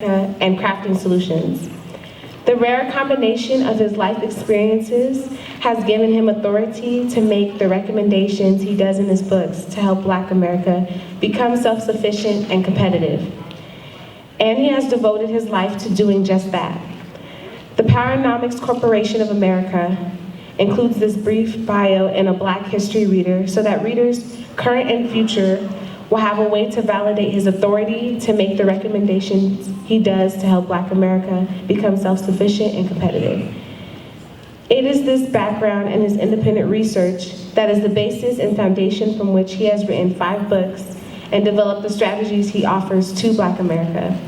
and crafting solutions. The rare combination of his life experiences has given him authority to make the recommendations he does in his books to help Black America become self-sufficient and competitive. And he has devoted his life to doing just that. The Powernomics Corporation of America includes this brief bio in a Black History Reader so that readers, current and future, will have a way to validate his authority to make the recommendations he does to help Black America become self-sufficient and competitive. It is this background and his independent research that is the basis and foundation from which he has written 5 books and developed the strategies he offers to Black America.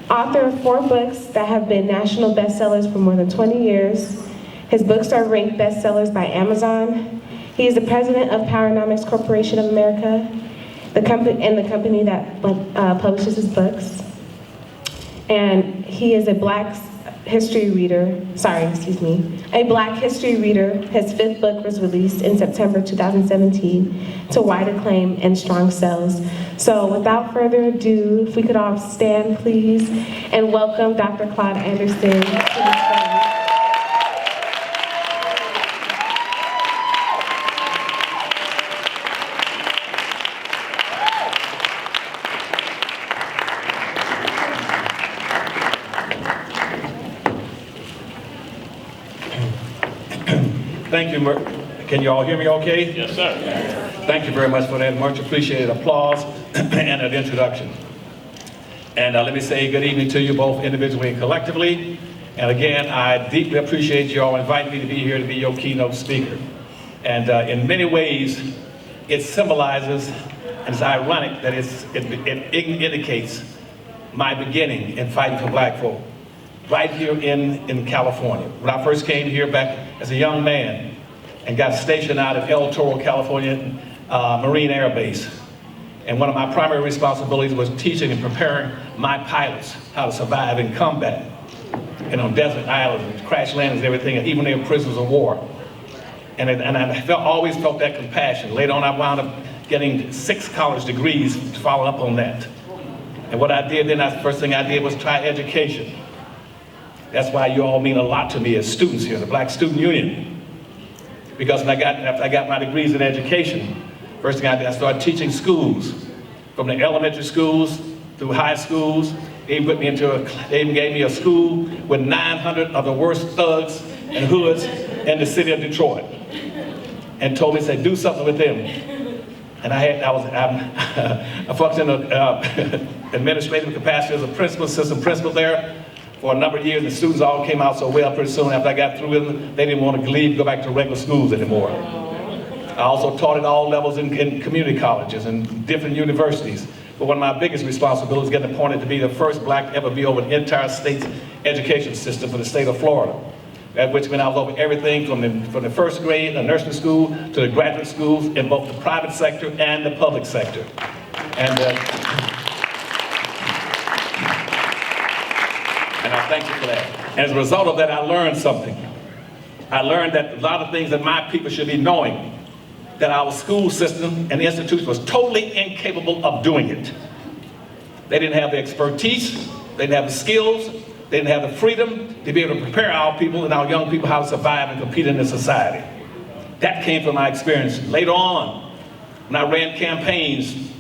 Author of 4 books that have been national bestsellers for more than 20 years, his books are ranked bestsellers by Amazon. He is the president of Powernomics Corporation of America, the company that publishes his books. And he is a Black History Reader. A Black History Reader. His 5th book was released in September 2017 to wide acclaim and strong sales. So without further ado, if we could all stand, please, and welcome Dr. Claud Anderson to the stage. Thank you. Can you all hear me okay? Yes, sir. Thank you very much for that much appreciated applause and that introduction. And let me say good evening to you both individually and collectively. And again, I deeply appreciate you all inviting me to be here to be your keynote speaker. And in many ways, it symbolizes, and it's ironic that it indicates my beginning in fighting for Black folk. Right here in California. When I first came here back as a young man and got stationed out at El Toro, California Marine Air Base. And one of my primary responsibilities was teaching and preparing my pilots how to survive in combat and on desert islands and crash landings and everything, and even they were prisoners of war. And I always felt that compassion. Later on, I wound up getting 6 college degrees to follow up on that. And what I did then, the first thing I did was try education. That's why you all mean a lot to me as students here, the Black Student Union. Because after I got my degrees in education, first thing I did, I started teaching schools, from the elementary schools through high schools. They even gave me a school with 900 of the worst thugs and hoods in the city of Detroit, and told me, say, do something with them. And I functioned in administrative capacity as a principal, assistant principal there. For a number of years, the students all came out so well pretty soon after I got through with them, they didn't want to leave, go back to regular schools anymore. I also taught at all levels in community colleges and different universities. But one of my biggest responsibilities was getting appointed to be the first Black to ever be over the entire state's education system for the state of Florida. At which meant I was over everything from the first grade, the nursery school, to the graduate schools in both the private sector and the public sector. And I thank you for that. As a result of that, I learned something. I learned that a lot of things that my people should be knowing, that our school system and the institution was totally incapable of doing it. They didn't have the expertise, they didn't have the skills, they didn't have the freedom to be able to prepare our people and our young people how to survive and compete in this society. That came from my experience. Later on, when I ran campaigns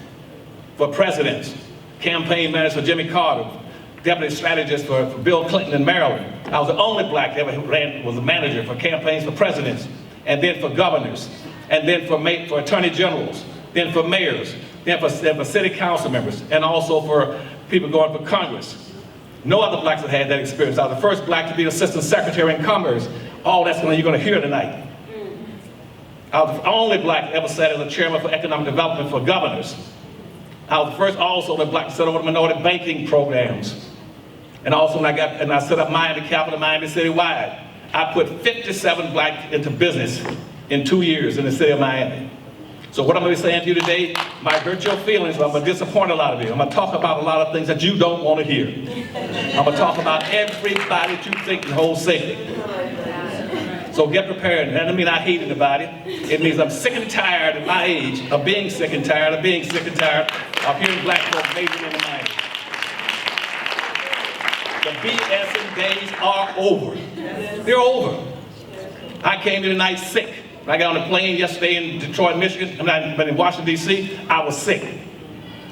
for presidents, campaign manager for Jimmy Carter, deputy strategist for Bill Clinton in Maryland. I was the only Black that ever was a manager for campaigns for presidents, and then for governors, and then for attorney generals, then for mayors, then for city council members, and also for people going for Congress. No other Blacks have had that experience. I was the first Black to be assistant secretary in Commerce. All that's what you're going to hear tonight. I was the only Black that ever sat as a chairman for economic development for governors. I was the first also the Black to sit over the minority banking programs. And also when I set up Miami Capital, Miami Citywide, I put 57 Black into business in 2 years in the city of Miami. So what I'm going to be saying to you today might hurt your feelings, but I'm going to disappoint a lot of you. I'm going to talk about a lot of things that you don't want to hear. I'm going to talk about everybody that you think can hold sacred. So get prepared. That doesn't mean I hate anybody. It means I'm sick and tired at my age of being sick and tired of being sick and tired of hearing Black folks majoring in the mind. The BSing days are over. They're over. I came here tonight sick. When I got on the plane yesterday in Detroit, Michigan, but in Washington, D.C., I was sick.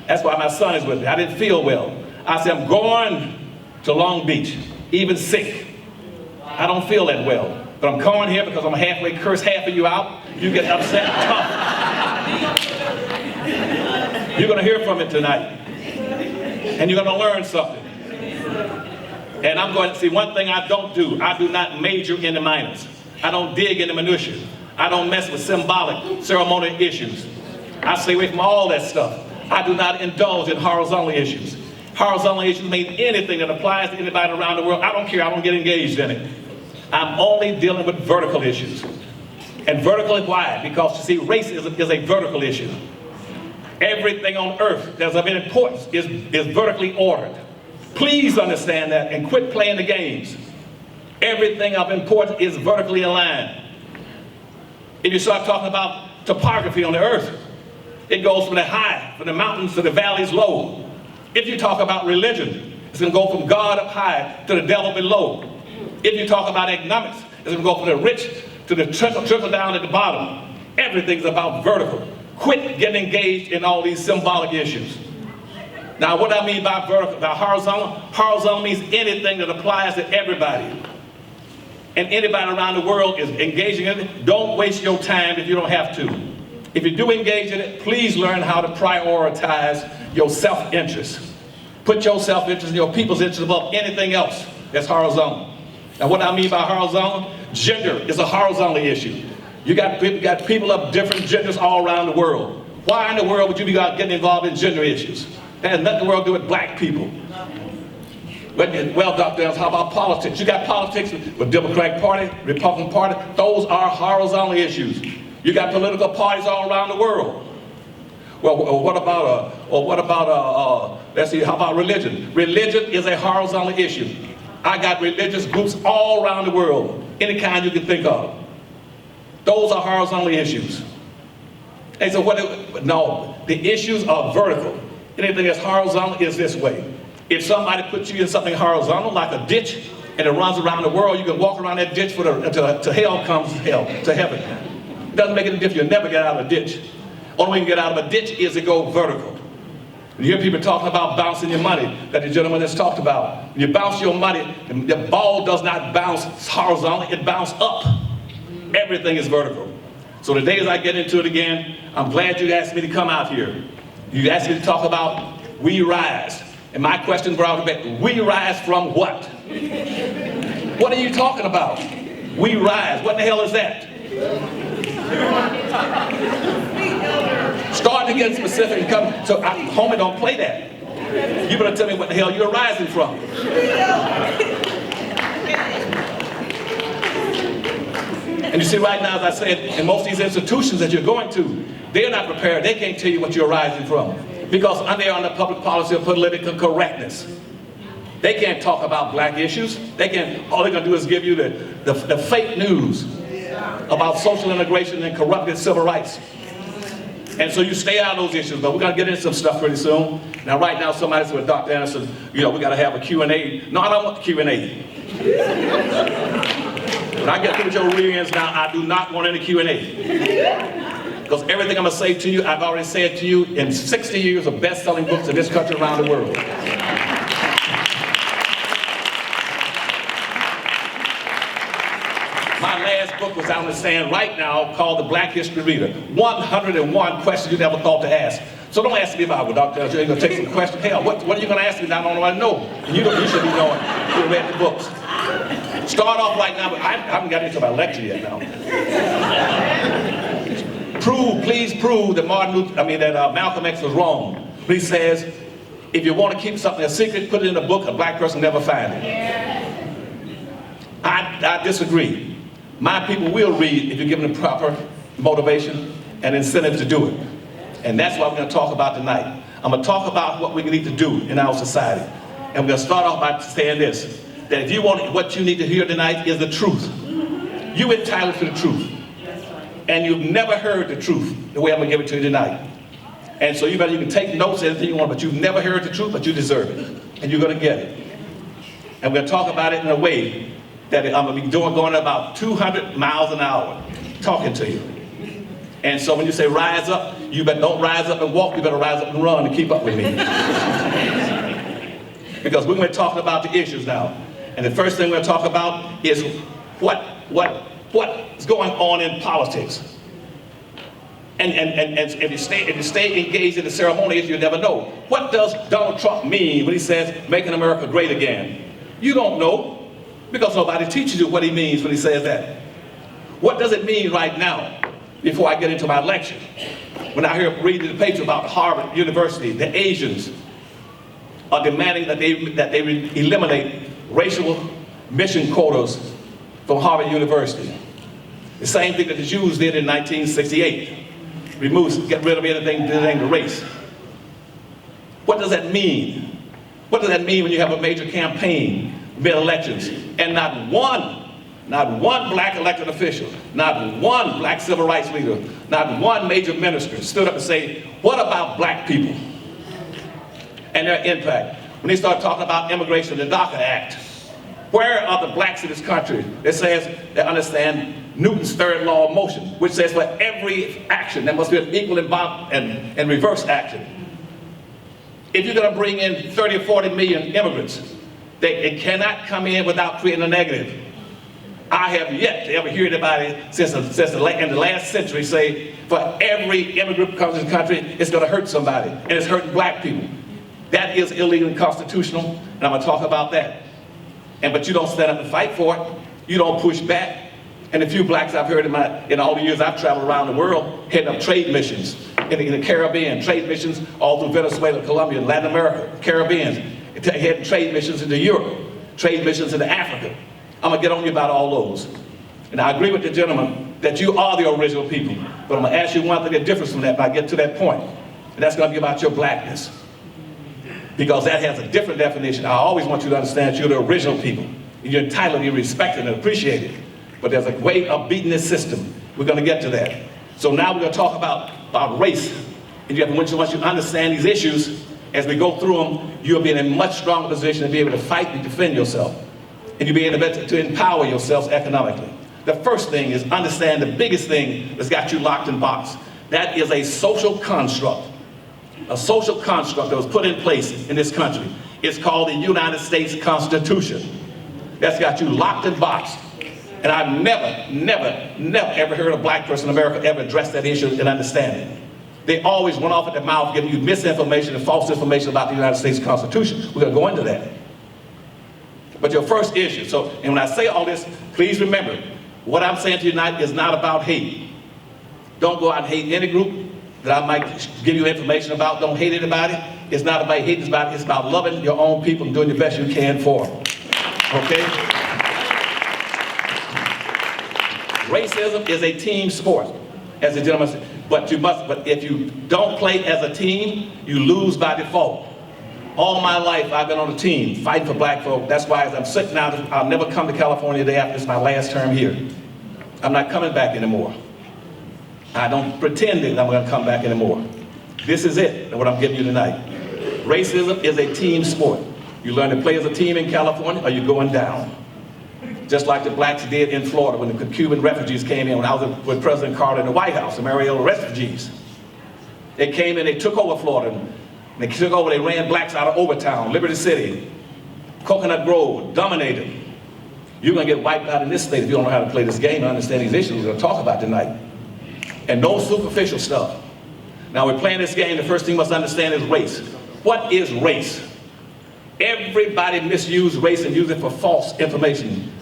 That's why my son is with me. I didn't feel well. I said, I'm going to Long Beach, even sick. I don't feel that well. But I'm coming here because I'm halfway curse half of you out. You get upset, tough. You're going to hear from it tonight. And you're going to learn something. And I'm going to see one thing I don't do. I do not major in the minors. I don't dig into minutiae. I don't mess with symbolic, ceremonial issues. I stay away from all that stuff. I do not indulge in horizontal issues. Horizontal issues mean anything that applies to anybody around the world. I don't care. I don't get engaged in it. I'm only dealing with vertical issues. And vertical is why? Because, you see, racism is a vertical issue. Everything on earth that's of importance is vertically ordered. Please understand that and quit playing the games. Everything of importance is vertically aligned. If you start talking about topography on the earth, it goes from the high, from the mountains to the valleys low. If you talk about religion, it's going to go from God up high to the devil below. If you talk about economics, it's going to go from the rich to the trickle down at the bottom. Everything's about vertical. Quit getting engaged in all these symbolic issues. Now, what I mean by vertical, by horizontal means anything that applies to everybody. And anybody around the world is engaging in it. Don't waste your time if you don't have to. If you do engage in it, please learn how to prioritize your self-interest. Put your self-interest and your people's interest above anything else that's horizontal. Now, what I mean by horizontal, gender is a horizontal issue. You got people of different genders all around the world. Why in the world would you be getting involved in gender issues? It has nothing in the world to do with black people. Well, Dr. Ellis, how about politics? You got politics with Democratic Party, Republican Party. Those are horizontal issues. You got political parties all around the world. Well, what about let's see, how about religion? Religion is a horizontal issue. I got religious groups all around the world, any kind you can think of. Those are horizontal issues. And so no, the issues are vertical. Anything that's horizontal is this way. If somebody puts you in something horizontal, like a ditch, and it runs around the world, you can walk around that ditch until hell comes to heaven. It doesn't make any difference. You'll never get out of a ditch. Only way you can get out of a ditch is to go vertical. You hear people talking about bouncing your money, that the gentleman has talked about. When you bounce your money, the ball does not bounce horizontally, it bounces up. Everything is vertical. So the days I get into it again, I'm glad you asked me to come out here. You asked me to talk about We Rise. And my question brought back, we rise from what? What are you talking about? We rise, what the hell is that? Start to get specific and come, so homie, don't play that. You better tell me what the hell you're rising from. And you see right now, as I said, in most of these institutions that you're going to, they're not prepared, they can't tell you what you're rising from. Because they're under public policy of political correctness. They can't talk about black issues. All they're going to do is give you the fake news about social integration and corrupted civil rights. And so you stay out of those issues, but we're going to get into some stuff pretty soon. Now right now somebody said, well, Dr. Anderson, we got to have a Q&A. No, I don't want the Q&A. When I get through with your readings now, I do not want any Q&A. Because everything I'm going to say to you, I've already said to you in 60 years of best-selling books in this country around the world. My last book was out on the stand right now called The Black History Reader. 101 questions you never thought to ask. So don't ask me about it, Dr. You're going to take some questions. Hell, what are you going to ask me that I don't know? And you should be knowing. You read the books. Start off right now, but I haven't got into my lecture yet now. Please prove that Malcolm X was wrong. He says, if you want to keep something a secret, put it in a book, a black person never find it. I disagree. My people will read if you give them the proper motivation and incentive to do it. And that's what we're going to talk about tonight. I'm going to talk about what we need to do in our society. And we're going to start off by saying this, that if you want, what you need to hear tonight is the truth. You're entitled to the truth. And you've never heard the truth the way I'm going to give it to you tonight. And so you can take notes, anything you want, but you've never heard the truth, but you deserve it. And you're going to get it. And we're going to talk about it in a way that I'm going to be going about 200 miles an hour talking to you. And so when you say rise up, you better don't rise up and walk, you better rise up and run to keep up with me. Because we're going to be talking about the issues now. And the first thing we're going to talk about is what's going on in politics. And if you stay engaged in the ceremonies, you never know. What does Donald Trump mean when he says, making America great again? You don't know, because nobody teaches you what he means when he says that. What does it mean right now, before I get into my lecture? When I hear reading the paper about Harvard University, the Asians are demanding that they eliminate racial mission quotas from Harvard University. The same thing that the Jews did in 1968. Get rid of anything relating to race. What does that mean? What does that mean when you have a major campaign, mid-elections, and not one black elected official, not one black civil rights leader, not one major minister stood up and say, what about black people and their impact? When they start talking about immigration, the DACA Act, where are the blacks in this country that says they understand Newton's third law of motion, which says for every action there must be an equal and reverse action? If you're going to bring in 30 or 40 million immigrants, it cannot come in without creating a negative. I have yet to ever hear anybody since in the last century say, for every immigrant who comes to the country, it's going to hurt somebody, and it's hurting black people. That is illegal and constitutional, and I'm going to talk about that. But you don't stand up and fight for it. You don't push back. And the few blacks I've heard in all the years I've traveled around the world, heading up trade missions in the Caribbean, trade missions all through Venezuela, Colombia, Latin America, Caribbean, heading trade missions into Europe, trade missions into Africa. I'm going to get on you about all those. And I agree with the gentleman that you are the original people. But I'm going to ask you one thing that differs from that when I get to that point. And that's going to be about your blackness. Because that has a different definition. I always want you to understand you're the original people. And you're entitled to be respected and appreciated. But there's a way of beating this system. We're going to get to that. So now we're going to talk about race. And once you understand these issues, as we go through them, you'll be in a much stronger position to be able to fight and defend yourself. And you'll be able to empower yourselves economically. The first thing is understand the biggest thing that's got you locked in box. That is a social construct. A social construct that was put in place in this country. It's called the United States Constitution. That's got you locked and boxed. And I've never ever heard a black person in America ever address that issue and understand it. They always went off at the mouth giving you misinformation and false information about the United States Constitution. We're going to go into that. But your first issue, and when I say all this, please remember, what I'm saying to you tonight is not about hate. Don't go out and hate any group that I might give you information about. Don't hate anybody. It's not about hate, it's about loving your own people and doing the best you can for them. Okay? Racism is a team sport, as the gentleman said. But if you don't play as a team, you lose by default. All my life, I've been on a team, fighting for black folk. That's why as I'm sitting out, I'll never come to California the day after. This is my last term here. I'm not coming back anymore. I don't pretend that I'm going to come back anymore. This is it, what I'm giving you tonight. Racism is a team sport. You learn to play as a team in California, or you're going down. Just like the blacks did in Florida when the Cuban refugees came in, when I was with President Carter in the White House, the Mariel refugees. They came in, they took over Florida. They took over, they ran blacks out of Overtown, Liberty City, Coconut Grove, dominated. You're going to get wiped out in this state if you don't know how to play this game and understand these issues we're going to talk about tonight. And no superficial stuff. Now we're playing this game, the first thing you must understand is race. What is race? Everybody misuses race and uses it for false information.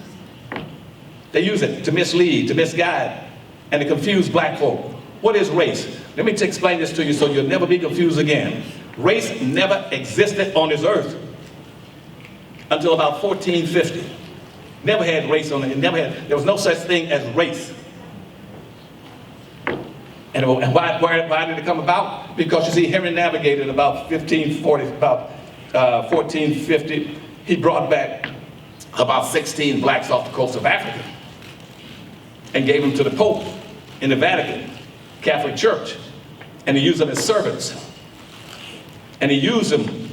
They use it to mislead, to misguide, and to confuse black folk. What is race? Let me explain this to you so you'll never be confused again. Race never existed on this earth until about 1450. Never had race on it. There was no such thing as race. And why did it come about? Because you see, Henry Navigator in about 1450, he brought back about 16 blacks off the coast of Africa and gave them to the Pope in the Vatican, Catholic Church, and he used them as servants. And he used them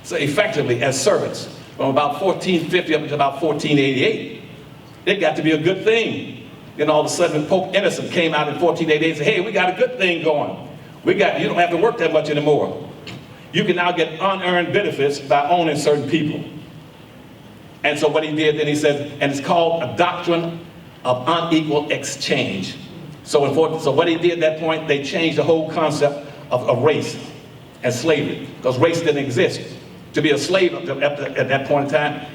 so effectively as servants. from about 1450 up until about 1488. It got to be a good thing. Then all of a sudden, Pope Innocent came out in 1488 and said, hey, we got a good thing going. You don't have to work that much anymore. You can now get unearned benefits by owning certain people. And so what he did, then he said, and it's called a doctrine of unequal exchange. So what he did at that point, they changed the whole concept of race and slavery, because race didn't exist. To be a slave at that point in time,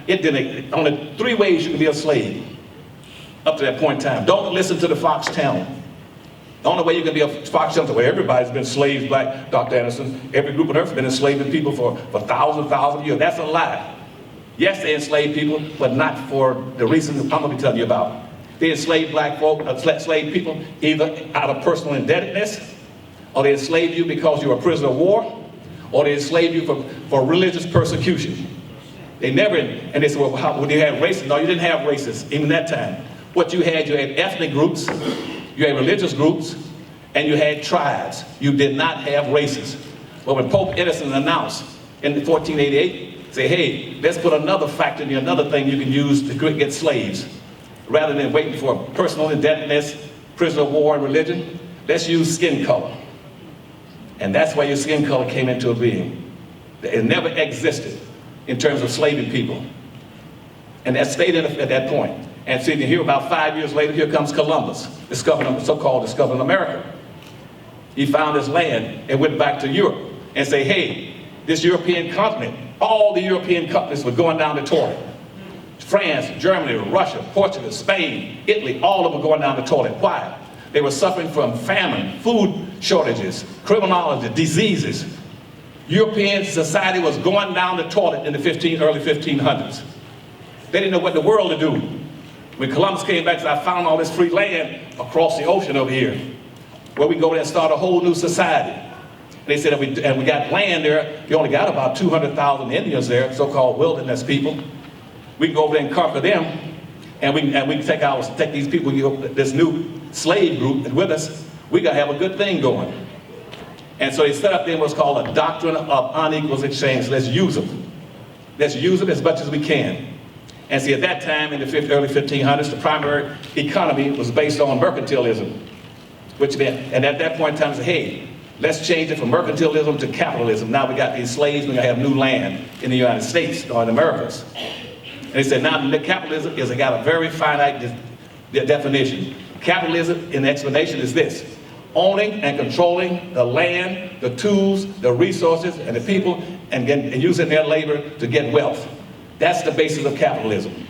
only 3 ways you can be a slave up to that point in time. Don't listen to the Fox channel. The only way you can be a Fox channel, well, everybody's been slaves, like Dr. Anderson. Every group on earth has been enslaving people for thousands of years. That's a lie. Yes, they enslaved people, but not for the reasons I'm going to be telling you about. They enslaved black folk, enslaved people either out of personal indebtedness, or they enslaved you because you were a prisoner of war, or they enslaved you for religious persecution. They never, and they said, well, do you have races? No, you didn't have races, even that time. What you had ethnic groups, you had religious groups, and you had tribes. You did not have races. But when Pope Innocent announced in 1488, say, hey, let's put another factor in here, another thing you can use to get slaves. Rather than waiting for personal indebtedness, prisoner of war, and religion, let's use skin color. And that's why your skin color came into being. It never existed in terms of slaving people. And that stayed at that point. And see, here about 5 years later, here comes Columbus, so-called discovering America. He found this land and went back to Europe and say, hey, this European continent, all the European countries were going down the toilet. France, Germany, Russia, Portugal, Spain, Italy, all of them were going down the toilet. Why? They were suffering from famine, food shortages, criminology, diseases. European society was going down the toilet in the early 1500s. They didn't know what in the world to do. When Columbus came back and said, I found all this free land across the ocean over here, where we go there and start a whole new society. And they said, and we got land there. We only got about 200,000 Indians there, so-called wilderness people. We can go over there and conquer them, and we can take these people, this new slave group, and with us, we gotta have a good thing going. And so they set up then what's called a doctrine of unequal exchange. Let's use them. Let's use them as much as we can. And see, at that time, in the early 1500s, the primary economy was based on mercantilism, which meant, and at that point in time, said, hey, let's change it from mercantilism to capitalism. Now we got these slaves, we're gonna have new land in the United States or in the Americas. And they said, now capitalism has got a very finite definition. Capitalism, in the explanation, is this: owning and controlling the land, the tools, the resources, and the people, and using their labor to get wealth. That's the basis of capitalism.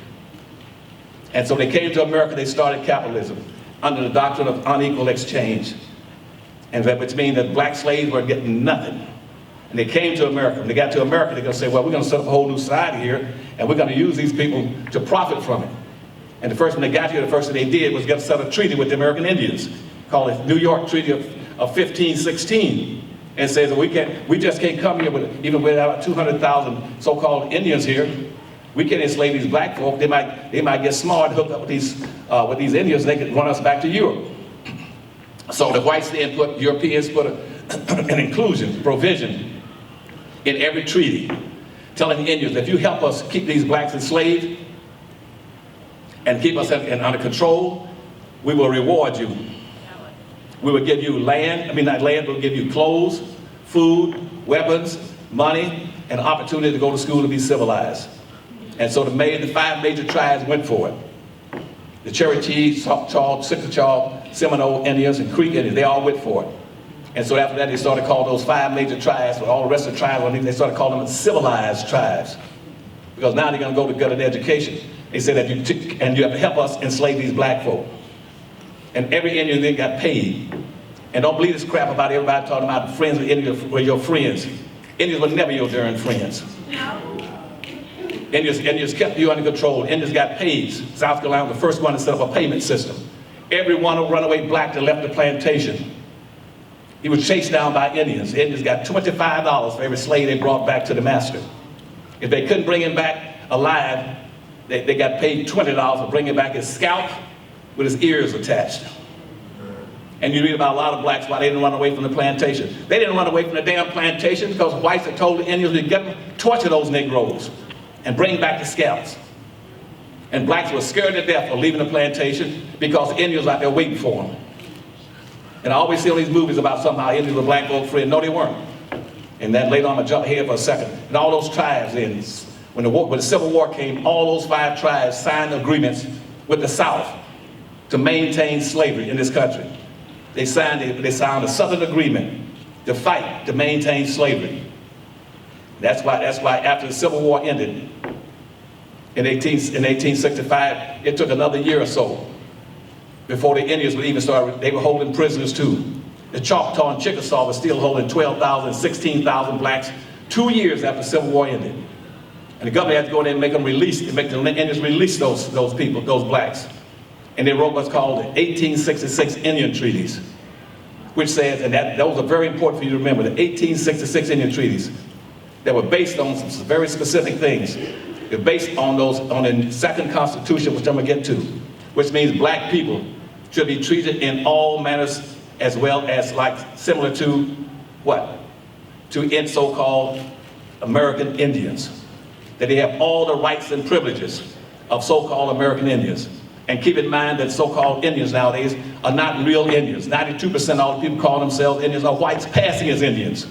And so they came to America, they started capitalism under the doctrine of unequal exchange. And that which means that black slaves were getting nothing. And they came to America. When they got to America, they're going to say, well, we're going to set up a whole new society here, and we're going to use these people to profit from it. And when they got here, the first thing they did was get set a treaty with the American Indians, called the New York Treaty of 1516. And says that we just can't come here even without 200,000 so-called Indians here. We can't enslave these black folk. They might get smart, hook up with these Indians, and they could run us back to Europe. So the whites then Europeans put an inclusion provision in every treaty, telling the Indians, if you help us keep these blacks enslaved and keep us under control, we will reward you. We will give you land, not land, we'll give you clothes, food, weapons, money, and opportunity to go to school and be civilized. And so the 5 major tribes went for it. The Cherokee, Chickasaw, Seminole Indians, and Creek Indians, they all went for it. And so after that, they started calling those 5 major tribes, with all the rest of the tribes, they started calling them civilized tribes. Because now they're going to go to get an education. They said that you have to help us enslave these black folk. And every Indian then got paid. And don't believe this crap about everybody talking about friends with Indians were your friends. Indians were never your darn friends. Indians kept you under control. Indians got paid. South Carolina was the first one to set up a payment system. Every one of runaway black that left the plantation, he was chased down by Indians. Indians got $25 for every slave they brought back to the master. If they couldn't bring him back alive, they got paid $20 for bringing back his scalp with his ears attached. And you read about a lot of blacks why they didn't run away from the plantation. They didn't run away from the damn plantation because whites had told the Indians to get them, torture those Negroes. and bring back the scalps. And blacks were scared to death of leaving the plantation because the Indians were out there waiting for them. And I always see all these movies about somehow Indians were black folk free. No, they weren't. And then later on, I'm going to jump ahead for a second. And all those tribes, when the Civil War came, all those 5 tribes signed agreements with the South to maintain slavery in this country. They signed a Southern agreement to fight to maintain slavery. That's why after the Civil War ended in 1865, it took another year or so before the Indians would even start. They were holding prisoners too. The Choctaw and Chickasaw were still holding 12,000, 16,000 blacks 2 years after the Civil War ended. And the government had to go in and make the Indians release those people, those blacks. And they wrote what's called the 1866 Indian Treaties, which says, and those are very important for you to remember, the 1866 Indian Treaties that were based on some very specific things. They're based on the second Constitution, which I'm going to get to, which means black people should be treated in all manners as well as similar to what? To so-called American Indians. That they have all the rights and privileges of so-called American Indians. And keep in mind that so-called Indians nowadays are not real Indians. 92% of all the people call themselves Indians are whites passing as Indians.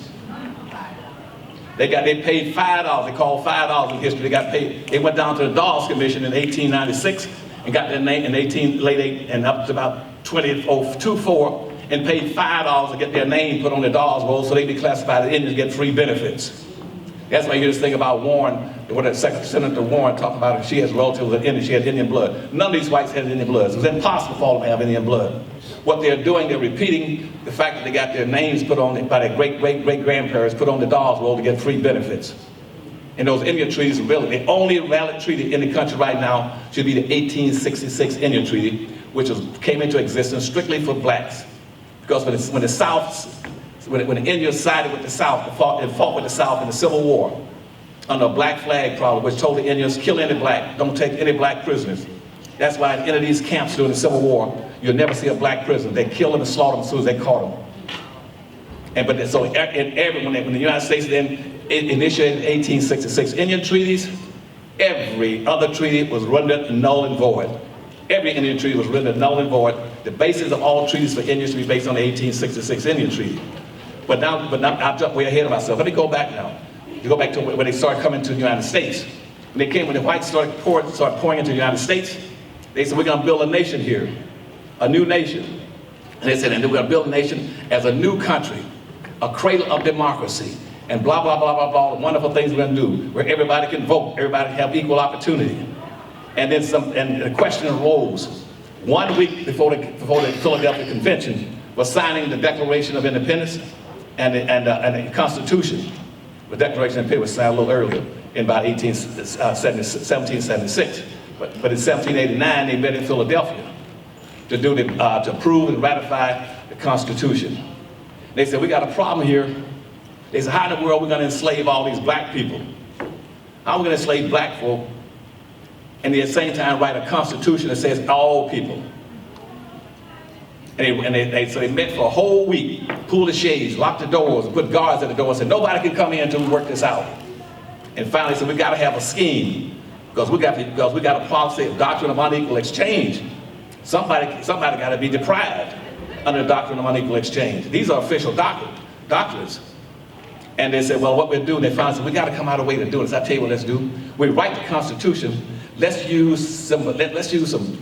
They paid $5, they called $5 in history. They went down to the Dawes Commission in 1896 and got their name in up to about 2004 and paid $5 to get their name put on the Dawes roll so they'd be classified as Indians, get free benefits. That's why you hear this thing about Warren, what Senator Warren talking about, she has relatives of Indian, she had Indian blood. None of these whites had Indian blood. It was impossible for them to have Indian blood. What they're doing, they're repeating the fact that they got their names put on by their great-great-great-grandparents, put on the Dawes roll to get free benefits. And those Indian treaties, really, the only valid treaty in the country right now should be the 1866 Indian Treaty, which came into existence strictly for blacks. Because when the Indians sided with the South and fought with the South in the Civil War under a black flag problem, which told the Indians, kill any black, don't take any black prisoners. That's why in any of these camps during the Civil War, you'll never see a black prisoner. They kill them and slaughter them as soon as they caught them. When the United States then initiated 1866 Indian treaties, every other treaty was rendered null and void. Every Indian treaty was rendered null and void. The basis of all treaties for Indians should be based on the 1866 Indian Treaty. But now I've jumped way ahead of myself. Let me go back now. You go back to when they started coming to the United States. When the whites started pouring into the United States, they said, we're going to build a nation here, a new nation. And they said, and we're going to build a nation as a new country, a cradle of democracy, and blah, blah, blah, blah, blah, the wonderful things we're going to do, where everybody can vote, everybody can have equal opportunity. And then the question arose, 1 week before the Philadelphia Convention was signing the Declaration of Independence and the Constitution. The Declaration of Independence was signed a little earlier, in about 1776. But in 1789, they met in Philadelphia to approve and ratify the Constitution. They said, we got a problem here. They said, how in the world are we going to enslave all these black people? How are we going to enslave black folk and at the same time write a Constitution that says all people? So they met for a whole week, pulled the shades, locked the doors, and put guards at the door and said, nobody can come in until we work this out. And finally said, we got to have a scheme because we got a policy of doctrine of unequal exchange. Somebody got to be deprived under the doctrine of unequal exchange. These are official doctrines. And they said, well, what we'll do, they finally said, we got to come out of a way to do this. I tell you what let's do. We write the Constitution, let's use some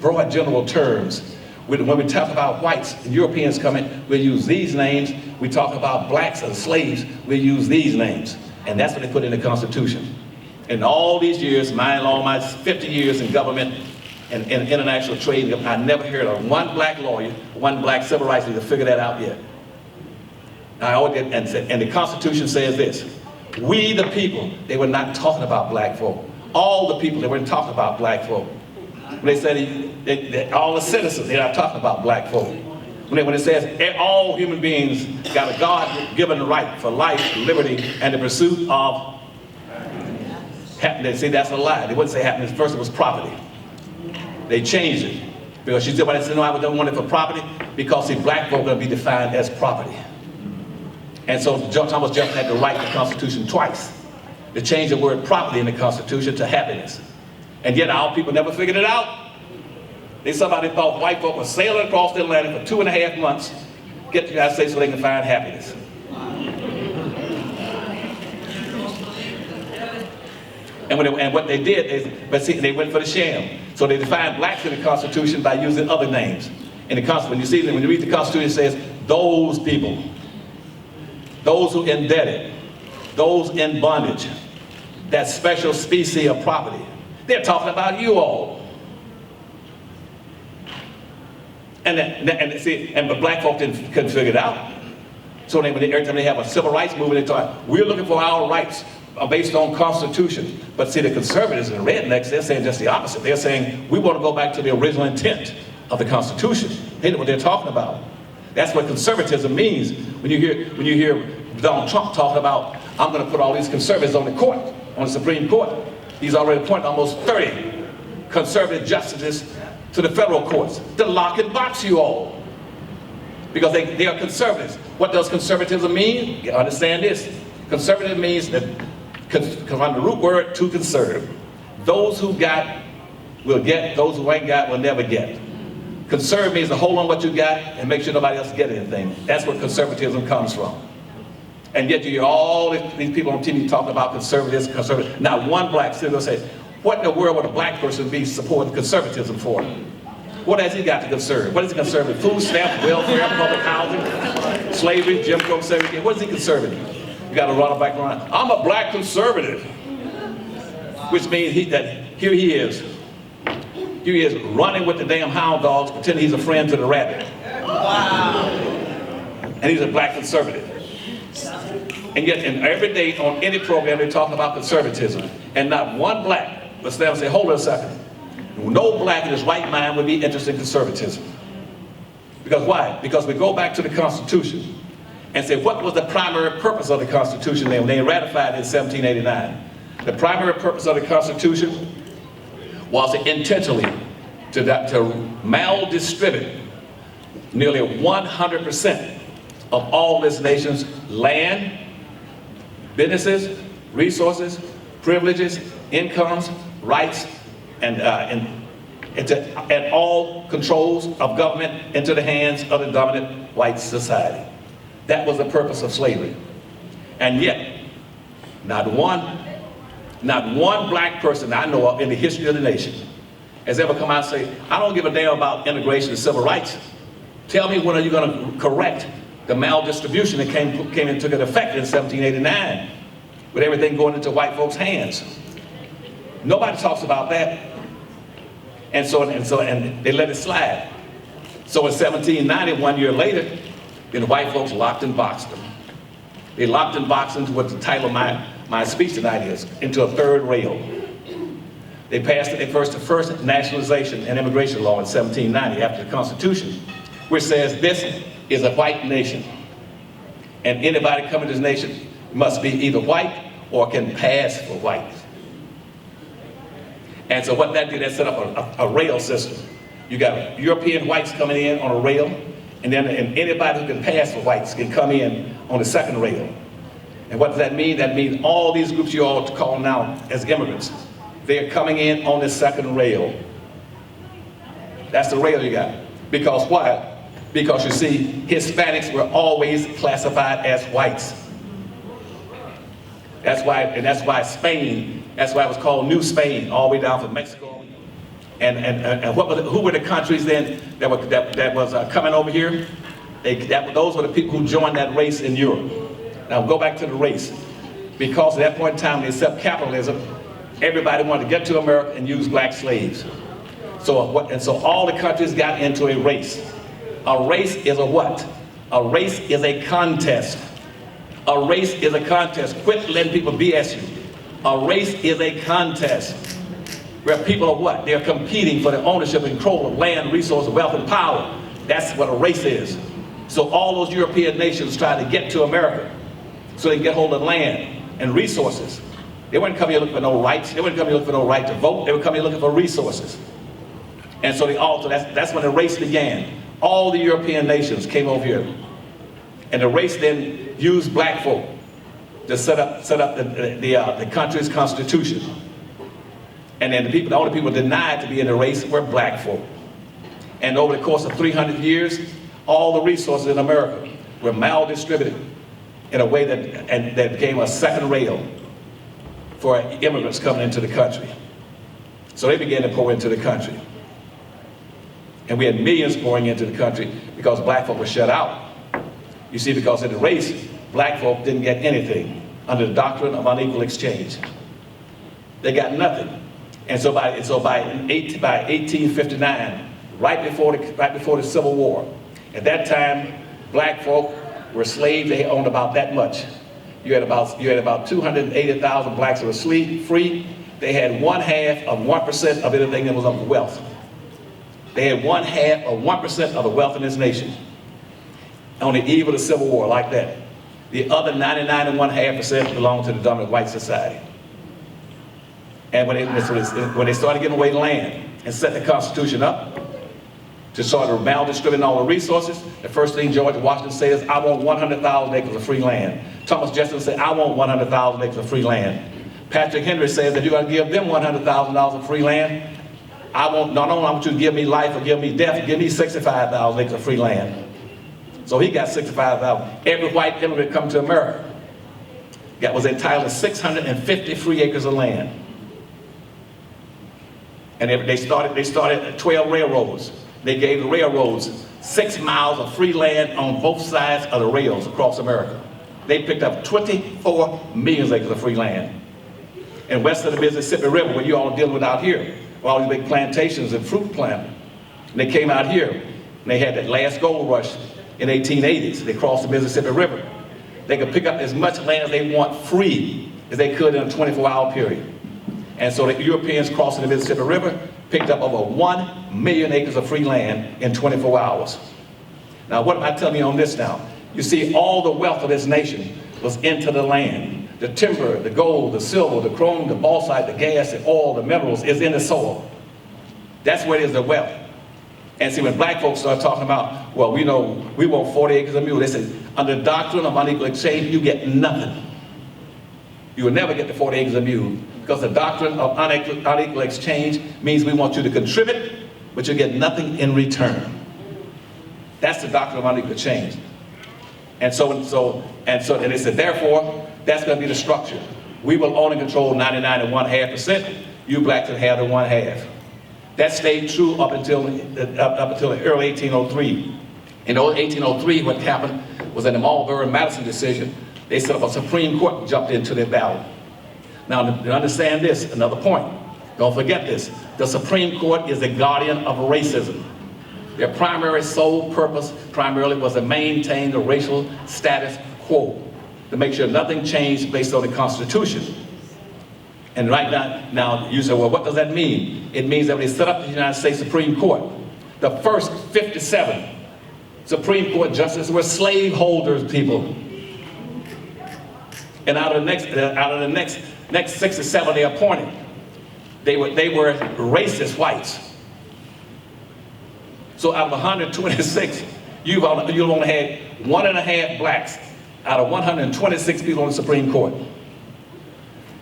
broad general terms. When we talk about whites and Europeans coming, we'll use these names. We talk about blacks and slaves, we'll use these names. And that's what they put in the Constitution. In all these years, all my 50 years in government and international trade, I never heard of one black lawyer, one black civil rights leader figure that out yet. And the Constitution says this, we the people, they were not talking about black folk. All the people, they weren't talking about black folk. When they said all the citizens, they're not talking about black folk. When it says all human beings got a God-given right for life, liberty, and the pursuit of happiness. See, that's a lie. They wouldn't say happiness. First it was property. They changed it. Because she said, well, they said, no, I don't want it for property, because see, black folk are going to be defined as property. And so Thomas Jefferson had to write the Constitution twice. to change the word property in the Constitution to happiness. And yet our people never figured it out. Somebody thought white folk were sailing across the Atlantic for 2.5 months, get to the United States so they can find happiness. And what they did is, they went for the sham. So they defined blacks in the Constitution by using other names. In the Constitution, when you read the Constitution, it says, those people, those who indebted, those in bondage, that special species of property. They're talking about you all. But black folk couldn't figure it out. So every time they have a civil rights movement, they talk, we're looking for our rights based on Constitution. But see, the conservatives and rednecks, they're saying just the opposite. They're saying, we want to go back to the original intent of the Constitution. They know what they're talking about. That's what conservatism means. When you hear Donald Trump talking about, I'm going to put all these conservatives on the court, on the Supreme Court. He's already appointed almost 30 conservative justices to the federal courts to lock and box you all. Because they are conservatives. What does conservatism mean? You understand this. Conservative means that, from the root word to conserve, those who got will get, those who ain't got will never get. Conserve means to hold on what you got and make sure nobody else get anything. That's where conservatism comes from. And yet you hear all these people on TV talking about conservatives. Not one black still gonna say, what in the world would a black person be supporting conservatism for? What has he got to conserve? What is he conserving? Food stamps, welfare, public housing, slavery, Jim Crow, segregation. What is he conserving? You got to run back around. I'm a black conservative, which means that here he is. Here he is running with the damn hound dogs, pretending he's a friend to the rabbit. Wow. And he's a black conservative. And yet, every day on any program, they talk about conservatism, and not one black would stand and say, hold on a second. No black in his right mind would be interested in conservatism. Because why? Because we go back to the Constitution and say, what was the primary purpose of the Constitution when they ratified it in 1789? The primary purpose of the Constitution was intentionally to maldistribute nearly 100% of all this nation's land, businesses, resources, privileges, incomes, rights, and all controls of government into the hands of the dominant white society. That was the purpose of slavery. And yet, not one black person I know of in the history of the nation has ever come out and say, I don't give a damn about immigration and civil rights. Tell me, when are you going to correct the maldistribution that came and took effect in 1789 with everything going into white folks' hands? Nobody talks about that. And they let it slide. So in 1790, 1 year later, then the white folks locked and boxed them. They locked and boxed into what the title of my speech tonight is, into a third rail. They passed the first nationalization and immigration law in 1790 after the Constitution, which says this is a white nation. And anybody coming to this nation must be either white or can pass for white. And so what that did, that set up a rail system. You got European whites coming in on a rail, and then anybody who can pass for whites can come in on the second rail. And what does that mean? That means all these groups you all call now as immigrants, they're coming in on the second rail. That's the rail you got. Because why? Because you see, Hispanics were always classified as whites. That's why Spain, that's why it was called New Spain, all the way down from Mexico. And who were the countries then that was coming over here? Those were the people who joined that race in Europe. Now go back to the race. Because at that point in time, they accept capitalism, everybody wanted to get to America and use black slaves. So all the countries got into a race. A race is a what? A race is a contest. A race is a contest. Quit letting people BS you. A race is a contest where people are what? They're competing for the ownership and control of land, resources, wealth, and power. That's what a race is. So all those European nations tried to get to America so they can get hold of land and resources. They weren't coming here looking for no rights. They weren't coming here looking for no right to vote. They were coming here looking for resources. And so that's when the race began. All the European nations came over here. And the race then used black folk to set up the country's constitution. And then the only people denied to be in the race were black folk. And over the course of 300 years, all the resources in America were maldistributed in a way that became a second rail for immigrants coming into the country. So they began to pour into the country. And we had millions pouring into the country because black folk were shut out. You see, because of the race, black folk didn't get anything under the doctrine of unequal exchange. They got nothing. And so by 1859, right before the Civil War, at that time, black folk were slaves. They owned about that much. You had about 280,000 blacks that were free. They had 1/2 of 1% of anything that was of wealth. They had 1/2 of 1% of the wealth in this nation on the eve of the Civil War, like that. The other 99 and 1/2% belonged to the dominant white society. And when they started giving away land and set the Constitution up to start maldistributing all the resources, the first thing George Washington says, I want 100,000 acres of free land. Thomas Jefferson said, I want 100,000 acres of free land. Patrick Henry says that you're going to give them $100,000 of free land. Not only I want you to give me life or give me death, give me 65,000 acres of free land. So he got 65,000. Every white immigrant come to America was entitled to 650 free acres of land. And they started 12 railroads. They gave the railroads 6 miles of free land on both sides of the rails across America. They picked up 24 million acres of free land. And west of the Mississippi River, where you all are dealing with out here, with all these big plantations and fruit planting. And they came out here, and they had that last gold rush in 1880s. They crossed the Mississippi River. They could pick up as much land as they want free as they could in a 24-hour period. And so the Europeans crossing the Mississippi River picked up over 1 million acres of free land in 24 hours. Now, what am I telling you on this now? You see, all the wealth of this nation was into the land. The timber, the gold, the silver, the chrome, the bauxite, the gas, the oil, the minerals is in the soil. That's where it is, the wealth. And see, when black folks start talking about, well, we want 40 acres of mule, they say, under the doctrine of unequal exchange, you get nothing. You will never get the 40 acres of mule, because the doctrine of unequal exchange means we want you to contribute, but you get nothing in return. That's the doctrine of unequal exchange. And so they said, therefore, that's going to be the structure. We will own and control 99 and 1/2%. You blacks will have the 1/2. That stayed true up until the early 1803. In 1803, what happened was that the Marlborough and Madison decision, they set up a Supreme Court, jumped into their battle. Now, to understand this, another point, don't forget this, the Supreme Court is the guardian of racism. Their primary sole purpose primarily was to maintain the racial status quo, to make sure nothing changed based on the Constitution. And right now you say, well, what does that mean? It means that when they set up the United States Supreme Court, the first 57 Supreme Court justices were slaveholders, people. And out of the next 67 they appointed, they were racist whites. So out of 126, you've only had 1.5 blacks out of 126 people on the Supreme Court.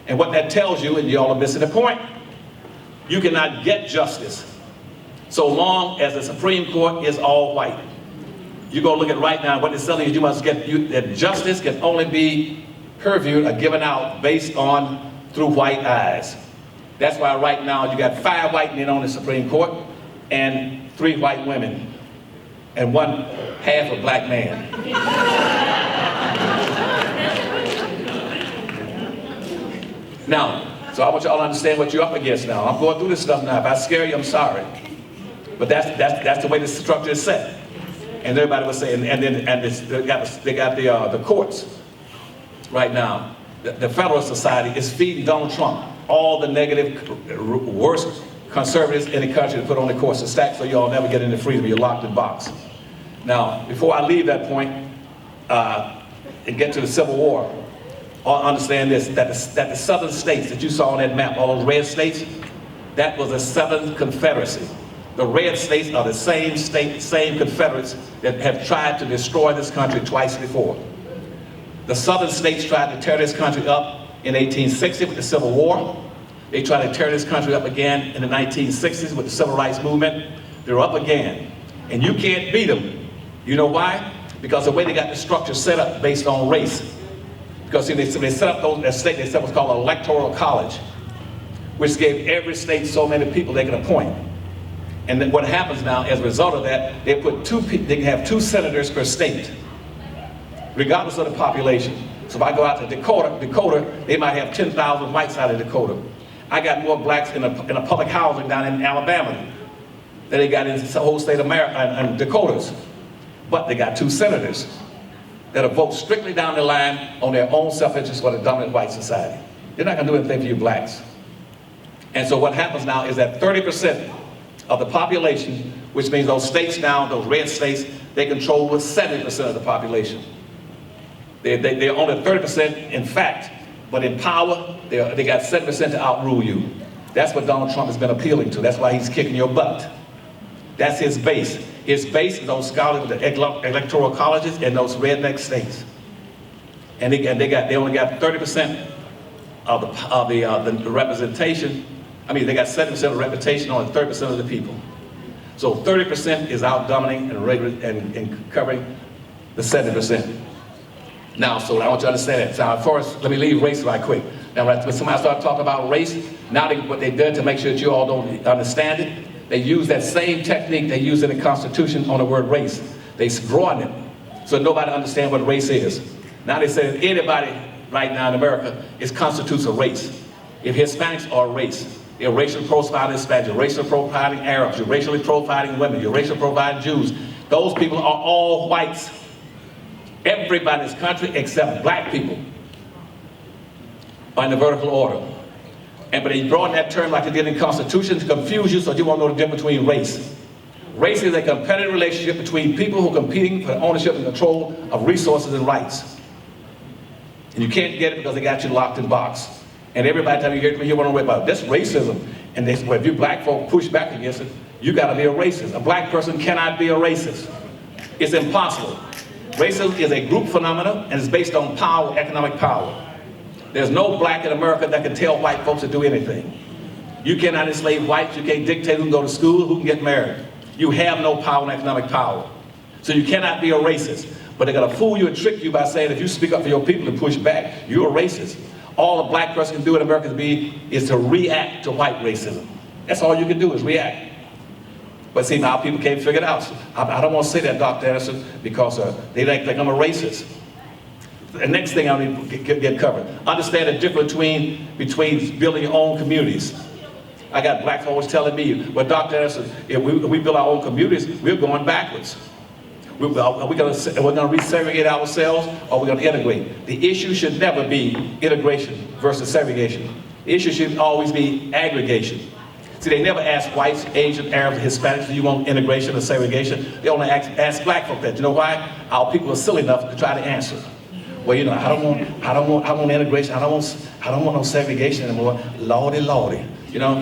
And what that tells you, and y'all are missing the point, you cannot get justice so long as the Supreme Court is all white. You go look at right now, what it's telling you, that justice can only be purviewed or given out based on through white eyes. That's why right now you got 5 white men on the Supreme Court and 3 white women and 1/2 a black man. Now, so I want y'all to understand what you're up against now. I'm going through this stuff now. If I scare you, I'm sorry. But that's the way the structure is set. And everybody was saying, they got the courts right now. The Federalist Society is feeding Donald Trump all the negative, worst conservatives in the country to put on the courts to stack so y'all never get into freedom. You're locked in box. Now, before I leave that point and get to the Civil War, understand this, that the southern states that you saw on that map, all those red states, that was a Southern Confederacy. The red states are the same Confederates that have tried to destroy this country twice before. The southern states tried to tear this country up in 1860 with the Civil War. They tried to tear this country up again in the 1960s with the Civil Rights Movement. They're up again. And you can't beat them. You know why? Because the way they got the structure set up based on race. Because see, they set up those state, they set what's called an electoral college, which gave every state so many people they could appoint. And then what happens now, as a result of that, they can have 2 senators per state, regardless of the population. So if I go out to Dakota, they might have 10,000 whites out of Dakota. I got more blacks in a public housing down in Alabama than they got in the whole state of America and Dakotas. But they got 2 senators that'll vote strictly down the line on their own self-interest for the dominant white society. They're not gonna do anything for you blacks. And so what happens now is that 30% of the population, which means those states now, those red states, they control with 70% of the population. They're only 30% in fact, but in power, they got 7% to outrule you. That's what Donald Trump has been appealing to. That's why he's kicking your butt. That's his base. His base is those scholars with the electoral colleges in those redneck states. And they only got 30% of the representation. I mean, they got 70% of the representation on 30% of the people. So 30% is out dominating and covering the 70%. Now, so I want you to understand that. So first, let me leave race right quick. Now, when somebody started talking about race, now what they did to make sure that you all don't understand it, they use that same technique they use in the Constitution on the word race. They broaden it so nobody understands what race is. Now they say anybody right now in America constitutes a race. If Hispanics are a race, you're racially profiling Hispanics, you're racially profiling Arabs, you're racially profiling women, you're racially profiling Jews. Those people are all whites. Everybody in this country except black people are in the vertical order. But they broaden that term like they did in the Constitution to confuse you so you won't know the difference between race. Race is a competitive relationship between people who are competing for ownership and control of resources and rights. And you can't get it because they got you locked in box. And everybody time you hear me, you want to worry about this racism. And they say, well, if you black folk push back against it, you got to be a racist. A black person cannot be a racist. It's impossible. Racism is a group phenomenon and it's based on power, economic power. There's no black in America that can tell white folks to do anything. You cannot enslave whites, you can't dictate who can go to school, who can get married. You have no power and economic power. So you cannot be a racist. But they're gonna fool you and trick you by saying if you speak up for your people and push back, you're a racist. All a black person can do in America is to react to white racism. That's all you can do is react. But see, now people can't figure it out. So I don't want to say that, Dr. Anderson, because they think I'm a racist. The next thing I need to get covered. Understand the difference between building your own communities. I got black folks telling me, well, Dr. Anderson, if we build our own communities, we're going backwards. We're going to resegregate ourselves, or we're going to integrate. The issue should never be integration versus segregation. The issue should always be aggregation. See, they never ask whites, Asians, Arabs, Hispanics, do you want integration or segregation? They only ask black folk that. You know why? Our people are silly enough to try to answer. Well, you know, I want integration. I don't want no segregation anymore. Lordy, lordy, you know.